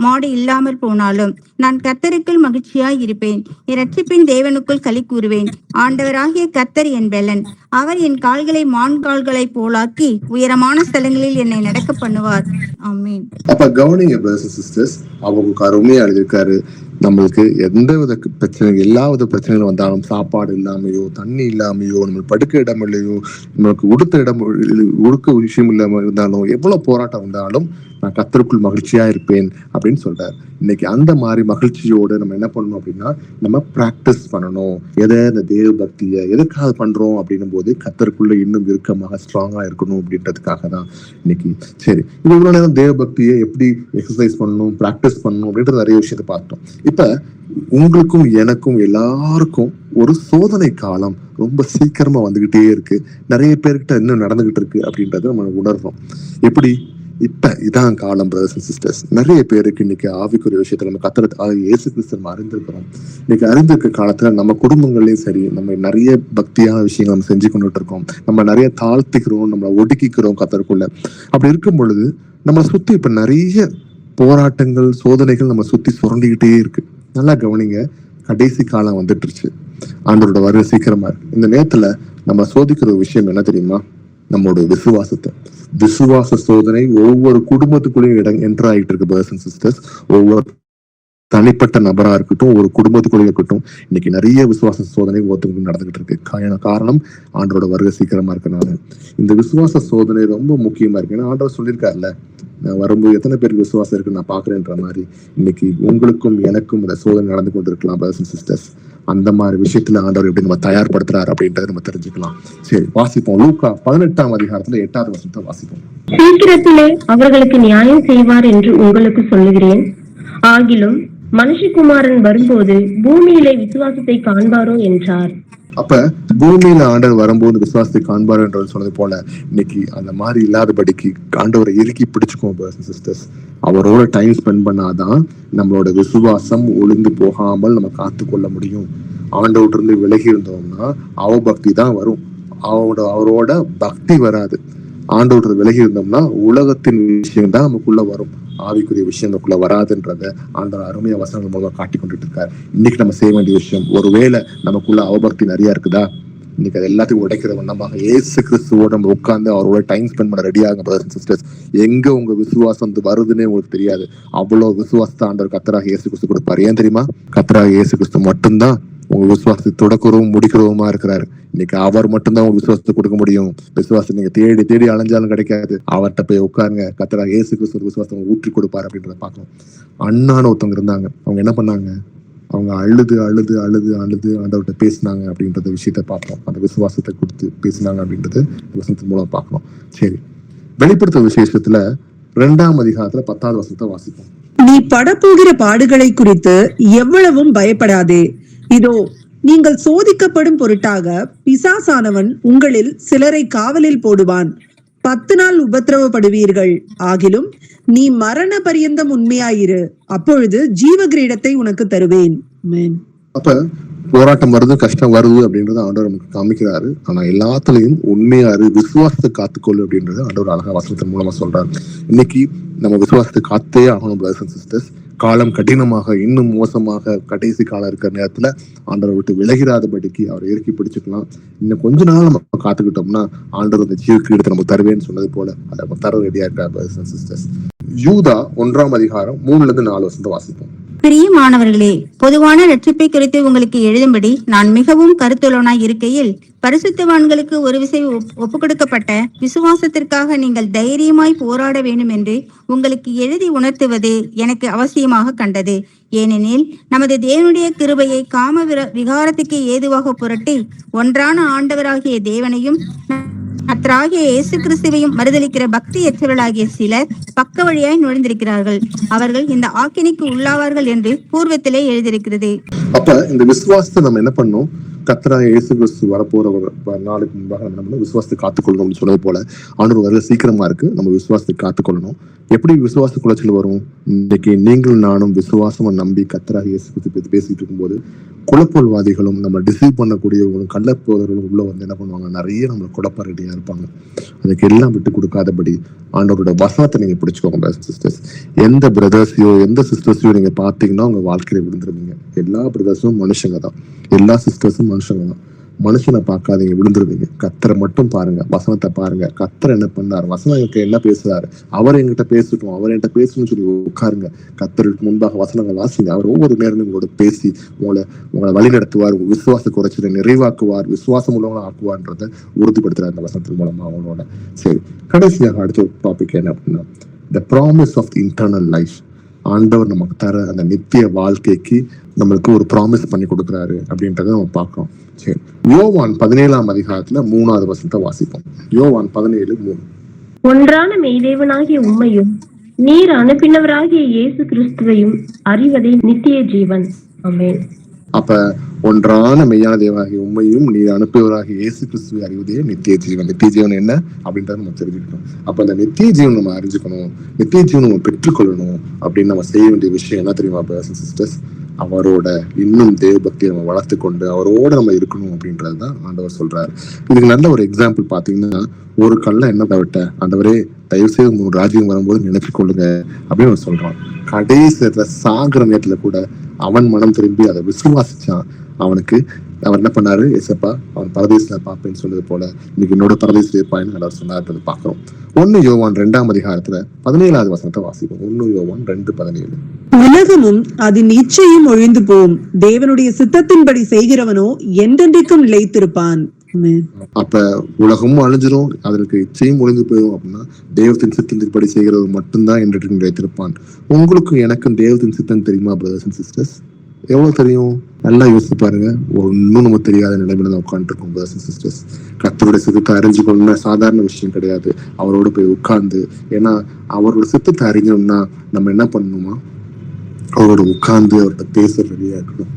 மாடு இல்லாமற் போனாலும், நான் கர்த்தருக்குள் மகிழ்ச்சியாய் இருப்பேன், என் இரட்சிப்பின் தேவனுக்குள் களி கூறுவேன். ஆண்டவராகிய கர்த்தர் என் பெலன், அவர் என் கால்களை மான் கால்களை போலாக்கி உயரமான ஸ்தலங்களில் என்னை நடக்க பண்ணுவார். ஆமென். அப்ப கவனிங்க பிரதர்ஸ் அண்ட் சிஸ்டர்ஸ், அவங்க அருமையா எழுதியிருக்காரு. நம்மளுக்கு எந்த வித பிரச்சனை, எல்லா வித பிரச்சனைகளும் வந்தாலும், சாப்பாடு இல்லாமையோ, தண்ணி இல்லாமையோ, நம்மளுக்கு படுக்க இடம் இல்லையோ, நம்மளுக்கு உடுக்க விஷயம் இல்லாம இருந்தாலும், எவ்வளவு போராட்டம் இருந்தாலும் நான் கர்த்தருக்குள் மகிழ்ச்சியா இருப்பேன் அப்படின்னு சொல்றாரு. இன்னைக்கு அந்த மாதிரி மகிழ்ச்சியோடு நம்ம என்ன பண்ணணும் அப்படின்னா, நம்ம பிராக்டிஸ் பண்ணணும். இந்த தேவ பக்தியை எதுக்காக பண்றோம் அப்படின்னும் போது கர்த்தருக்குள்ள இன்னும் இறுக்கமாக ஸ்ட்ராங்கா இருக்கணும் அப்படின்றதுக்காக தான் இன்னைக்கு. சரி, இவ்வளவு நேரம் தேவ பக்தியை எப்படி எக்ஸசைஸ் பண்ணணும், பிராக்டிஸ் பண்ணணும் அப்படின்றது நிறைய விஷயத்தை பார்த்தோம். இப்ப உங்களுக்கும் எனக்கும் எல்லாருக்கும் ஒரு சோதனை காலம் ரொம்ப சீக்கிரமா வந்துகிட்டே இருக்கு. நிறைய பேர்கிட்ட இன்னும் நடந்துகிட்டு இருக்கு அப்படின்றத நம்ம உணர்றோம். எப்படி? இப்ப இதான் காலம் பிரதர்ஸ் அண்ட் சிஸ்டர்ஸ். நிறைய பேருக்கு இன்னைக்கு ஆவிக்குரிய விஷயத்துல நம்ம கர்த்தர் இயேசு கிறிஸ்து நம்ம அறிந்திருக்கிறோம். இன்னைக்கு அறிந்திருக்க காலத்துல நம்ம குடும்பங்கள்லயும் சரி, நம்ம நிறைய பக்தியான விஷயங்கள் நம்ம செஞ்சு கொண்டுட்டு இருக்கோம். நம்ம நிறைய தாழ்த்திக்கிறோம், நம்மளை ஒடுக்கிக்கிறோம் கர்த்தருக்குள்ள. அப்படி இருக்கும் பொழுது நம்மளை சுத்தி இப்ப நிறைய போராட்டங்கள், சோதனைகள் நம்ம சுத்தி சுரண்டிக்கிட்டே இருக்கு. நல்லா கவனிங்க, கடைசி காலம் வந்துட்டுருச்சு. ஆண்டவரோட வருகை சீக்கிரமா இருக்கு. இந்த நேரத்துல நம்ம சோதிக்கிற ஒரு விஷயம் என்ன தெரியுமா? நம்மளோட விசுவாசத்தை. விசுவாச சோதனை ஒவ்வொரு குடும்பத்துக்குள்ளேயும் என்டர் ஆகிட்டு இருக்கு பிரதர்ஸ் அண்ட் சிஸ்டர்ஸ். ஒவ்வொரு தனிப்பட்ட நபரா இருக்கட்டும், ஒரு குடும்பத்துக்குள்ளே இருக்கட்டும், இன்னைக்கு நிறைய விசுவாச சோதனை ஒருத்தவங்களுக்கு நடந்துகிட்டு இருக்கு. காரணம் ஆண்டவரோட வருகை சீக்கிரமா இருக்கனால. இந்த விசுவாச சோதனை ரொம்ப முக்கியமா இருக்கு. ஏன்னா ஆண்டவர் சொல்லியிருக்காருல்ல, நான் வரும்போது எத்தனை பேருக்கு விசுவாசம் இருக்கு நான் பாக்குறேன்ற மாதிரி இன்னைக்கு உங்களுக்கும் எனக்கும் இந்த சோதனை நடந்து கொண்டு இருக்கலாம் பிரதர்ஸ் அண்ட் சிஸ்டர்ஸ். அந்த மாதிரி விஷயத்துல ஆண்டவர் எப்படி நம்ம தயார்படுத்துறாரு அப்படின்றத நம்ம தெரிஞ்சுக்கலாம். சரி, வாசிப்போம். லூக்கா 18ஆம் அதிகாரத்துல 8வது வசனத்தை வாசிப்போம். சீக்கிரத்திலே அவர்களுக்கு நியாயம் செய்வார் என்று உங்களுக்கு சொல்லுகிறேன். ஆகிலும் மனுஷகுமாரன் வரும்போது பூமியிலே விசுவாசத்தை காண்பாரோ என்றார். அப்ப பூமியில ஆண்டவர் வரும்போது விசுவாசத்தை காண்பார் என்று சொன்னது போல இன்னைக்கு அந்த மாதிரி இல்லாதபடிக்கு ஆண்டவரை இறுக்கி பிடிச்சுக்கோம் சிஸ்டர்ஸ். அவரோட டைம் ஸ்பெண்ட் பண்ணாதான் நம்மளோட விசுவாசம் ஒளிந்து போகாமல் நம்ம காத்து கொள்ள முடியும். ஆண்டவர்கிட்ட இருந்து விலகி இருந்தோம்னா அவபக்தி தான் வரும், அவரோட பக்தி வராது. ஆண்டவர்கிட்ட விலகி இருந்தோம்னா உலகத்தின் விஷயம் தான் நமக்குள்ள வரும், ஆவிக்குரிய விஷயம் நமக்குள்ள வராதுன்றத ஆண்டவர் அருமையா வசனங்கள் மூலமா காட்டி கொண்டுட்டு இருக்காரு. இன்னைக்கு நம்ம செய்ய வேண்டிய விஷயம், ஒருவேளை நமக்குள்ள அவபக்தி நிறைய இருக்குதா, இன்னைக்கு அது எல்லாத்தையும் உடைக்கிற வண்ணமாக இயேசு கிறிஸ்துவோட நம்ம உட்கார்ந்து அவரோட டைம் ஸ்பெண்ட் பண்ண ரெடியாகுங்க பிரதர்ஸ் அண்ட் சிஸ்டர்ஸ். எங்க உங்க விசுவாசம் வருதுன்னே உங்களுக்கு தெரியாது. அவ்வளவு விசுவாசத்தை ஆண்டவர் கர்த்தராகிய இயேசு கிறிஸ்து கொடுப்பாரு. ஏன் தெரியுமா? கர்த்தராகிய இயேசு கிறிஸ்து மட்டும்தான் உங்க விசுவாசத்தை தொடக்கிறவும் முடிக்கிறவுமா இருக்கிறாரு. இன்னைக்கு அவர் மட்டும்தான் உங்க விசுவாசத்தை கொடுக்க முடியும். விசுவாசம் நீங்க தேடி தேடி அலைஞ்சாலும் கிடைக்காது. அவர்கிட்ட போய் உட்காருங்க, கர்த்தராகிய இயேசு கிறிஸ்து விசுவாசத்தை ஊற்றி கொடுப்பாரு அப்படின்றத பார்க்கணும். அண்ணான்னு ஒருத்தவங்க இருந்தாங்க. அவங்க என்ன பண்ணாங்க? அவங்க அழுது அழுது அழுது அழுது ஆண்டவர்கிட்ட பேசினாங்க அப்படின்றத விஷயத்த பார்ப்போம். அந்த விசுவாசத்தை கொடுத்து பேசினாங்க அப்படின்றது வசனத்தின் மூலம் பார்க்கணும். சரி, வெளிப்படுத்த விசேஷத்துல 2ஆம் அதிகாரத்துல 10வது வசனத்தை வாசிப்போம். நீ படப்போகிற பாடுகளை குறித்து எவ்வளவும் பயப்படாதே. இதோ நீங்கள் சோதிக்கப்படும் பொருட்டாக பிசாசானவன் உங்களில் சிலரை காவலில் போடுவான். 10 நாள் உபத்திரவப்படுவீர்கள். ஆகிலும் நீ மரண பரியந்தம் உண்மையாயிரு, அப்பொழுது ஜீவ கிரீடத்தை உனக்கு தருவேன். அப்ப போராட்டம் வருது, கஷ்டம் வருது அப்படின்றத ஆண்டவர் நமக்கு காமிக்கிறாரு. ஆனா எல்லாத்துலயும் உண்மையாரு, விசுவாசத்தை காத்துக்கொள்ளு அப்படின்றத ஆண்டவர் அழகா வசனத்தின் மூலமா சொல்றாரு. இன்னைக்கு நம்ம விசுவாசத்தை காத்தே ஆகணும் பிரதர்ஸ் அண்ட் சிஸ்டர்ஸ். காலம் கடினமாக இன்னும் மோசமாக கடைசி காலம் இருக்கிற நேரத்துல ஆண்டவரை விட்டு விலகிராதபடிக்கு அவரை இறுக்கி பிடிச்சுக்கலாம். இன்னும் கொஞ்ச நாள் நம்ம காத்துக்கிட்டோம்னா ஆண்டவர் அந்த ஜீவ கிரீடத்தை நமக்கு தருவேன்னு சொன்னது போல அதை நம்ம தர ரெடியா இருக்கார் பிரதர்ஸ் அண்ட் சிஸ்டர்ஸ். யூதா 1ஆம் அதிகாரம் 3-4 வசனத்தை வாசிப்போம். பிரியமானவர்களே, பொதுவான ரட்சிப்பை குறித்து உங்களுக்கு எழுதும்படி நான் மிகவும் கருத்துள்ளவனாய் இருக்கையில், பரிசுத்தவான்களுக்கு ஒரு விசை ஒப்புக் கொடுக்கப்பட்ட விசுவாசத்திற்காக நீங்கள் தைரியமாய் போராட வேண்டும் என்று உங்களுக்கு எழுதி உணர்த்துவது எனக்கு அவசியமாக கண்டது. ஏனெனில் நமது தேவனுடைய கிருபையை காம விகாரத்துக்கு ஏதுவாக புரட்டி ஒன்றான ஆண்டவராகிய தேவனையும் கர்த்தராகிய இயேசு கிறிஸ்துவையும் மறுதலிக்கிற பக்தி எச்சவர்களாகிய சிலர் பக்க வழியாய் நுழைந்திருக்கிறார்கள். அவர்கள் இந்த ஆக்கினைக்கு உள்ளாவார்கள் என்று பூர்வத்திலே எழுதியிருக்கிறது. அப்ப இந்த விசுவாசத்தை நம்ம என்ன பண்ணோம்? கர்த்தராகிய இயேசு கிறிஸ்து வரப்போற நாளுக்கு முன்பாக நம்ம விசுவாசத்தை காத்துக்கொள்ளணும்னு சொன்னது போல ஆண்டவர் வருகை சீக்கிரமா இருக்கு. நம்ம விசுவாசத்தை காத்துக்கொள்ளணும். எப்படி விசுவாச குலைச்சல் வரும்? இன்னைக்கு நீங்கள் நானும் விசுவாசமா நம்பி கர்த்தராகிய இயேசு கிறிஸ்து பேசிட்டு இருக்கும்போது குழப்பவாதிகளும் நம்ம டிசீவ் பண்ணக்கூடியவங்களும் கள்ளப்போதர்களும் உள்ள வந்து என்ன பண்ணுவாங்க? நிறைய நம்மளை குழப்ப ரெடியா இருப்பாங்க. அதுக்கு எல்லாம் விட்டு கொடுக்காதபடி ஆண்டவரோட வசனத்தை நீங்க பிடிச்சுக்கோங்க சிஸ்டர்ஸ். எந்த பிரதர்ஸையோ எந்த சிஸ்டர்ஸையோ நீங்க பாத்தீங்கன்னா உங்க வாழ்க்கையில விழுந்துருவீங்க. எல்லா பிரதர்ஸும் மனுஷங்க தான், எல்லா சிஸ்டர்ஸும் மனுஷங்க தான். மனுஷனை பார்க்காதீங்க, விழுந்துருவீங்க. கத்தரை மட்டும் பாருங்க, வசனத்தை பாருங்க. கத்தர் என்ன பண்ணாரு, வசனம் என்கிட்ட என்ன பேசுறாரு, அவர் என்கிட்ட பேசட்டும், அவர் என்கிட்ட பேசணும்னு சொல்லி உட்காருங்க. கத்தருக்கு முன்பாக வசனங்கள் வாசிங்க. அவர் ஒவ்வொரு நேரமும் உங்களோட பேசி உங்களை வழி நடத்துவார், உங்க விசுவாச குறைச்சலை நிறைவாக்குவார், விசுவாசம் உள்ளவங்களை ஆக்குவார்ன்றதை உறுதிப்படுத்துறாரு அந்த வசனத்தின் மூலமா அவங்களோட. சரி, கடைசியாக அடுத்த டாபிக் என்ன அப்படின்னா, the promise of the internal life. ஆண்டவர் நமக்கு தர அந்த நித்திய வாழ்க்கைக்கு நம்மளுக்கு ஒரு ப்ராமிஸ் பண்ணி கொடுக்குறாரு அப்படின்றத நம்ம பார்க்கிறோம். சரி, யோவான் 17ஆம் அதிகாரத்துல 3வது வசனத்தை வாசிப்போம். யோவான் 17:3. ஒன்றான மெய்தேவனாகிய உம்மையும் நீர் அனுப்பினவராகிய இயேசு கிறிஸ்துவையும் அறிவதே நித்திய ஜீவன். ஆமென். அப்ப ஒன்றான மெய்யான தேவனாகிய உண்மையும் நீர் அனுப்பியவராகிய இயேசு கிறிஸ்துவை அறிவதே நித்திய ஜீவன். நித்திய ஜீவன் என்ன அப்படின்றத நம்ம தெரிஞ்சுக்கணும். அப்ப அந்த நித்திய ஜீவன் நம்ம அறிஞ்சுக்கணும், நித்திய ஜீவன் நம்ம பெற்றுக்கொள்ளணும் அப்படின்னு நம்ம செய்ய வேண்டிய விஷயம் என்ன தெரியுமா பிரதர்ஸ் அண்ட் சிஸ்டர்ஸ்? அவரோட இன்னும் தேவபக்தியை நம்ம வளர்த்து கொண்டு அவரோட நம்ம இருக்கணும் அப்படின்றதுதான் ஆண்டவர் சொல்றாரு. இதுக்கு நல்ல ஒரு எக்ஸாம்பிள் பாத்தீங்கன்னா, ஒரு கல்ல என்ன விட்ட ஆண்டவரே தயவு செய்து உங்க ராஜ்யம் வரும்போது நினைச்சு கொள்ளுங்க அப்படின்னு அவன் சொல்றான். கடைசி சாகர நேரத்துல கூட அவன் மனம் திரும்பி அதை விசுவாசிச்சான். அவனுக்கு அவர் என்ன பண்ணாரு, ஏசப்பா அவன் பரதேசில பாப்பேன்னு சொன்னது போல இன்னைக்கு என்னோட பரதேசில இருப்பான்னு அவர் சொன்னார்ன்றது பாக்குறோம். 1 யோவான் 2ஆம் அதிகாரத்துல 17வது வசனத்தை வாசிப்போம். 1 யோவான் 2:17. உலகமும் அதன் இச்சையும் ஒழிந்து போம், தேவனுடைய சித்தத்தின்படி செய்கிறவனோ என்றென்றைக்கும் நிலைத்திருப்பான். அப்ப உலகமும் அழிஞ்சிரும், அதற்கு இச்சையும் ஒழிந்து போயிடும். அப்படின்னா தேவத்தின் சித்தத்தின்படி செய்கிறவர் மட்டும்தான் என்றென்றைக்கும் நிலைத்திருப்பான். உங்களுக்கும் எனக்கும் தேவத்தின் சித்தம் தெரியுமா பிரதர்ஸ் அண்ட் சிஸ்டர்ஸ்? எவ்வளவு தெரியும்? நல்லா யோசிச்சு பாருங்க. ஒன்னும் நம்ம தெரியாத நிலைமையில தான் உட்காந்துருக்கோம் பிரதர்ஸ் அண்ட் சிஸ்டர்ஸ். கர்த்தருடைய சித்தத்தை அறிஞ்சுக்கணும்னா சாதாரண விஷயம் கிடையாது. அவரோட போய் உட்கார்ந்து, ஏன்னா அவரோட சித்தத்தை அறிஞ்சோம்னா நம்ம என்ன பண்ணணுமா, அவரோட உட்கார்ந்து அவர்கிட்ட பேச ரெடியா இருக்கணும்.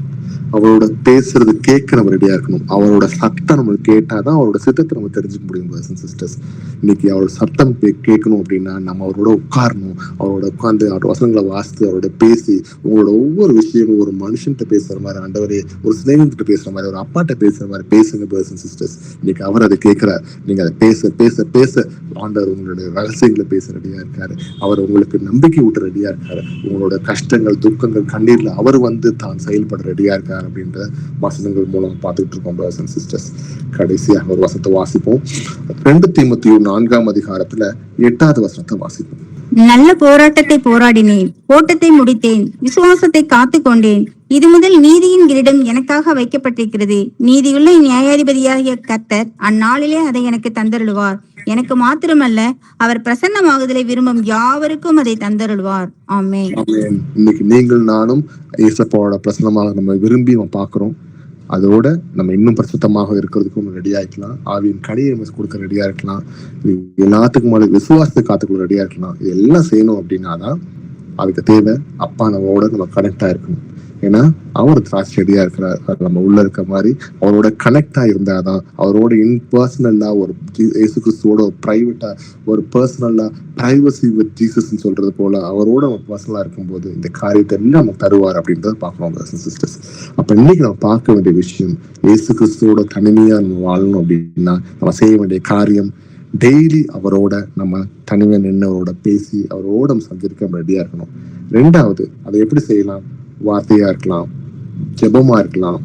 அவரோட பேசுறது கேட்க நம்ம ரெடியா இருக்கணும். அவரோட சத்தம் நம்மளுக்கு கேட்டாதான் அவரோட சித்தத்தை நம்ம தெரிஞ்சுக்க முடியும் பிரதர்ஸ் அண்ட் சிஸ்டர்ஸ். இன்னைக்கு அவரோட சத்தம் கேட்கணும் அப்படின்னா நம்ம அவரோட உட்காரணும். அவரோட உட்கார்ந்து அவரோட வசனங்களை வாசித்து அவரோட பேசி, உங்களோட ஒவ்வொரு விஷயமும் ஒரு மனுஷன்கிட்ட பேசுற மாதிரி, ஆண்டவரே ஒரு சிநேகிட்ட பேசுற மாதிரி, ஒரு அப்பாட்ட பேசுற மாதிரி பேசுங்க பிரதர்ஸ் அண்ட் சிஸ்டர்ஸ். இன்னைக்கு அவர் அதை கேட்கிறார். நீங்க அதை பேச பேச பேச ஆண்டவர் உங்களுடைய ரகசியங்களை பேச ரெடியா இருக்காரு. அவர் உங்களுக்கு நம்பிக்கை ஊட்ட ரெடியா இருக்காரு. உங்களோட கஷ்டங்கள், துக்கங்கள், கண்ணீர்ல அவர் வந்து தான் செயல்பட ரெடியா இருக்காரு அப்படின்ற வசனங்கள் மூலம் பார்த்துட்டு இருக்கோம் பிரதர்ஸ் அண்ட் சிஸ்டர்ஸ். கடைசியாக ஒரு வசனத்தை வாசிப்போம். 2 தீமோத்தேயு 4ஆம் அதிகாரத்துல 8வது வசனத்தை வாசிப்போம். நல்ல போராட்டத்தை போராடினேன், ஓட்டத்தை முடித்தேன், விசுவாசத்தை காத்து கொண்டேன். இது முதல் நீதியின் கிரீடம் எனக்காக வைக்கப்பட்டிருக்கிறது. நீதியுள்ள நியாயாதிபதியாகிய கர்த்தர் அந்நாளிலே அதை எனக்கு தந்தருள்வார். எனக்கு மாத்திரமல்ல, அவர் பிரசன்னமாகுதலை விரும்பும் யாவருக்கும் அதை தந்தருள்வார். ஆமென். இன்னைக்கு நீங்கள் நானும் இயேசுவோட பிரசன்னமாக நம்ம விரும்பி நம்ம பாக்குறோம். அதோட நம்ம இன்னும் பரிசுத்தமாக இருக்கிறதுக்கும் ரெடியா இருக்கலாம். ஆவியின் கனியை நம்ம கொடுக்க ரெடியா இருக்கலாம். எல்லாத்துக்கும் மேல விசுவாசத்தை காத்துக்குள்ள ரெடியா இருக்கலாம். இதெல்லாம் செய்யணும் அப்படின்னாதான் அதுக்கு தேவை அப்பா நம்மளோட நம்ம கனெக்டா இருக்கணும். ஏன்னா அவர் திராட்சை செடியா இருக்கிறார். நம்ம உள்ள இருக்க மாதிரி அவரோட கனெக்டா இருந்தாதான், அவரோட இன்பர்சனலா ஒரு இயேசு கிறிஸ்துவோட ஒரு பிரைவேட்டா ஒரு பர்சனலா பிரைவசி வித் ஜீசஸ் சொல்றது போல அவரோட நம்ம பர்சனலா இருக்கும்போது இந்த காரியத்தை எல்லாம் நம்ம தருவார் அப்படின்றத பார்க்கணும் சிஸ்டர்ஸ். அப்ப இன்னைக்கு நம்ம பார்க்க வேண்டிய விஷயம், இயேசு கிறிஸ்துவோட தனிமையா நம்ம வாழணும் அப்படின்னா நம்ம செய்ய வேண்டிய காரியம் டெய்லி அவரோட நம்ம தனிமையா நின்று அவரோட பேசி அவரோட நம்ம சந்திருக்க ரெடியா இருக்கணும். 2வது அதை எப்படி செய்யலாம்? வார்த்தையா இருக்கலாம், ஜெபமா இருக்கலாம்,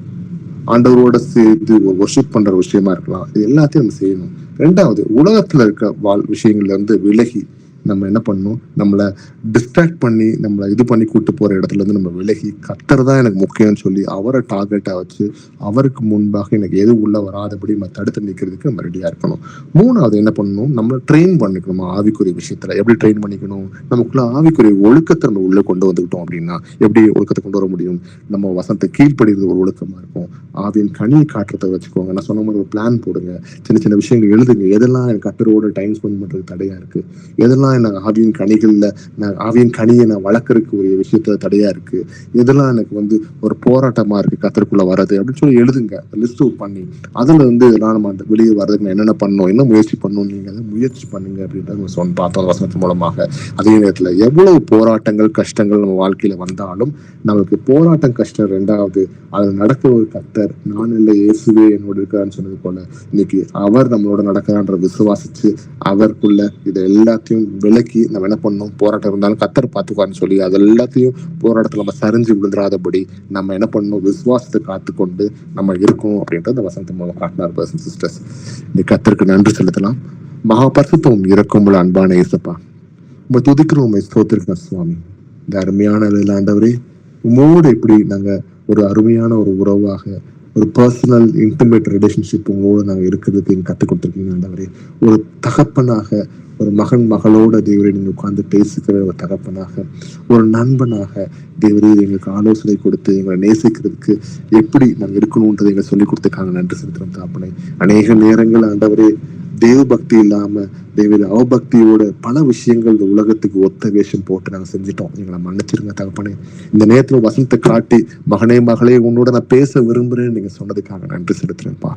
ஆண்டவரோட சேர்த்து வொர்ஷிப் பண்ற விஷயமா இருக்கலாம். இது எல்லாத்தையும் நம்ம செய்யணும். 2வது உலகத்துல இருக்க விஷயங்கள்ல இருந்து விலகி நம்ம என்ன பண்ணணும், நம்மளை டிஸ்ட்ராக்ட் பண்ணி நம்மளை இது பண்ணி கூட்டு போற இடத்துல இருந்து நம்ம விலகி கர்த்தர் தான் எனக்கு முக்கியம்னு சொல்லி அவரை டார்கெட்டா வச்சு அவருக்கு முன்பாக எனக்கு எது உள்ள வராதபடி நம்ம தடுத்து நிற்கிறதுக்கு நம்ம ரெடியா இருக்கணும். 3வது என்ன பண்ணணும், நம்மளை ட்ரெயின் பண்ணிக்கணும். ஆவிக்குரிய விஷயத்துல எப்படி ட்ரெயின் பண்ணிக்கணும்? நமக்குள்ள ஆவிக்குரிய ஒழுக்கத்தை நம்ம உள்ள கொண்டு வந்துக்கிட்டோம் அப்படின்னா எப்படி ஒழுக்கத்தை கொண்டு வர முடியும்? நம்ம வசனத்தை கீழ்ப்படுகிறது ஒரு ஒழுக்கமா இருக்கும். ஆவியின் கனியை காட்டுறதை வச்சுக்கோங்க. நான் சொன்ன மாதிரி ஒரு பிளான் போடுங்க. சின்ன சின்ன விஷயங்கள் எழுதுங்க. எதெல்லாம் எனக்கு கர்த்தரோட டைம் ஸ்பெண்ட் பண்றது தடையா இருக்கு, எதெல்லாம் எனக்கு ஆவியின் கனிகள்ல நான் ஆவியின் கனியை நான் வளர்க்கறதுக்கு ஒரு விஷயத்துல தடையா இருக்கு, இதெல்லாம் எனக்கு வந்து ஒரு போராட்டமா இருக்கு கர்த்தருக்குள்ள வர்றது அப்படின்னு சொல்லி எழுதுங்க. லிஸ்ட் அவுட் பண்ணி அதுல வந்து இதெல்லாம் நம்ம வெளியே வர்றதுக்கு என்னென்ன பண்ணணும், என்ன முயற்சி பண்ணணும், நீங்க அதை முயற்சி பண்ணுங்க அப்படின்றத பார்த்தோம் வசனத்து மூலமாக. அதே நேரத்துல எவ்வளவு போராட்டங்கள் கஷ்டங்கள் நம்ம வாழ்க்கையில வந்தாலும் நமக்கு போராட்டம் கஷ்டம் 2வது அது நடக்கிற ஒரு கர்த்தர், நான் இல்லை இயேசுவே என்னோட இருக்காருன்னு சொன்னது போல இன்னைக்கு அவர் நம்மளோட நடக்கிறான்ற விசுவாசிச்சு அவருக்குள்ள இதை எல்லாத்தையும் விலக்கி நம்ம என்ன பண்ணணும், போராட்டம் இருந்தாலும் கத்தர் பார்த்துக்குவான்னு சொல்லி அது எல்லாத்தையும் போராட்டத்தில் நம்ம சரிஞ்சு விழுந்துடாதபடி நம்ம என்ன பண்ணணும், விசுவாசத்தை காத்துக்கொண்டு நம்ம இருக்கணும் அப்படின்றது அந்த வசனத்தை மூலம் காட்டினார். பர்சன் சிஸ்டர்ஸ், இந்த கத்தருக்கு நன்றி செலுத்தலாம். மகா பரிசுத்தமும் இரக்கமுள்ள அன்பான இயேசப்பா, உங்க துதிக்கிறோம், உண்மை ஸ்தோத்திருக்கிறோம் சுவாமி. இந்த அருமையான ஆண்டவரே, உங்களோட இப்படி நாங்க ஒரு அருமையான ஒரு உறவாக, ஒரு பர்சனல் இன்டிமேட் ரிலேஷன்ஷிப் உங்களோட நாங்கள் இருக்கிறதுக்கு எங்க கற்றுக் கொடுத்துருக்கீங்க ஆண்டவரே. ஒரு தகப்பனாக, ஒரு மகன் மகளோட தேவரே நீங்க உட்கார்ந்து பேசுகிற ஒரு தகப்பனாக, ஒரு நண்பனாக தேவரே எங்களுக்கு ஆலோசனை கொடுத்து எங்களை நேசிக்கிறதுக்கு எப்படி நாங்கள் இருக்கணும்ன்றதை எங்களை சொல்லி கொடுத்துருக்காங்க. நன்றி செலுத்துறோம் தாப்பனை. அநேக நேரங்கள் ஆண்டவரே தேவ பக்தி இல்லாம தேவத அவபக்தியோட பல விஷயங்கள் இந்த உலகத்துக்கு ஒத்த வேஷம் போட்டு நாங்கள் செஞ்சிட்டோம். எங்களை மன்னிச்சிருங்க தகப்பனே. இந்த நேரத்துல வசனத்தை காட்டி மகனே மகளே உன்னோட நான் பேச விரும்புறேன்னு நீங்க சொன்னதுக்காக நன்றி செலுத்துறேன்ப்பா.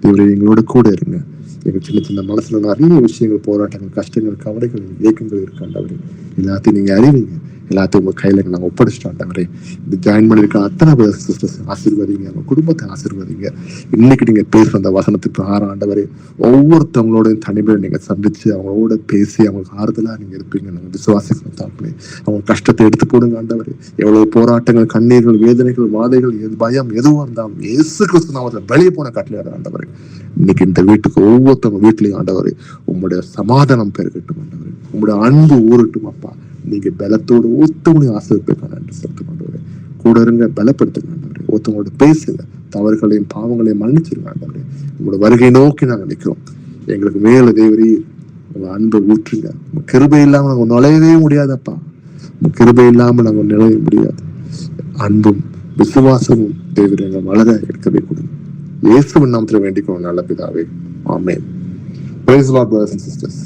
தேவரே எங்களோட கூட இருங்க. எங்க சின்ன சின்ன மனசுல நிறைய விஷயங்கள், போராட்டங்கள், கஷ்டங்கள், கவலைகள், ஏக்கங்கள் இருக்காண்டவரே. எல்லாத்தையும் நீங்க அறிவீங்க. எல்லாத்தையும் உங்க கையில நாங்கள் ஒப்படைச்சிட்டோம். இந்த ஜாயின் பண்ணிருக்க அத்தனை சிஸ்டர்ஸ் ஆசீர்வதிங்க, அவங்க குடும்பத்தை ஆசீர்வதிங்க. இன்னைக்கு நீங்க பேசுற அந்த வசனத்துக்கு ஆண்டவரே ஒவ்வொருத்தவங்களோட தனிமையை நீங்க சந்திச்சு அவங்களோட பேசி அவங்களுக்கு ஆறுதலா நீங்க இருப்பீங்க. நாங்கள் விசுவாசிக்கிறோம் தாப்பனே. அவங்க கஷ்டத்தை எடுத்து போடுங்க ஆண்டவரே. எவ்வளவு போராட்டங்கள், கண்ணீர்கள், வேதனைகள், வாதைகள், பயம் எதுவாக இருந்தாலும் இயேசு கிறிஸ்து நாமத்துல வெளியே போன கட்டளையாட ஆண்டவரே. இன்னைக்கு இந்த வீட்டுக்கு ஒவ்வொருத்தவங்க வீட்லயும் ஆண்டவரே உங்களுடைய சமாதானம் பெருகட்டும் ஆண்டவரே. உங்களுடைய அன்பு ஊறட்டும் அப்பா. நீங்க பலத்தோடு ஒருத்தவங்களையும் ஆசிரியப்பேன் நன்றி செலுத்த ஆண்டவரே. கூட இருங்க, பலப்படுத்துங்க ஆண்டவரே. ஒருத்தவங்களோட பேசுங்க, தவறுகளையும் பாவங்களையும் மன்னிச்சிருங்க ஆண்டவரே. உங்களோட வருகை நோக்கி நாங்கள் நிற்கிறோம். எங்களுக்கு மேல தேவரே உங்க அன்பை ஊற்றுங்க. உங்க கிருபை இல்லாம நாங்க நுழையவே முடியாதப்பா. உங்க கிருபை இல்லாம நாங்க நுழைய முடியாது. அன்பும் விசுவாசமும் தேவரே எங்க வளர எடுக்கவே கொடுங்க. இயேசுவின் நாமத்துல வேண்டிக்கணும் நல்ல பிதாவே. ஆமென். Praise the Lord, brothers and sisters.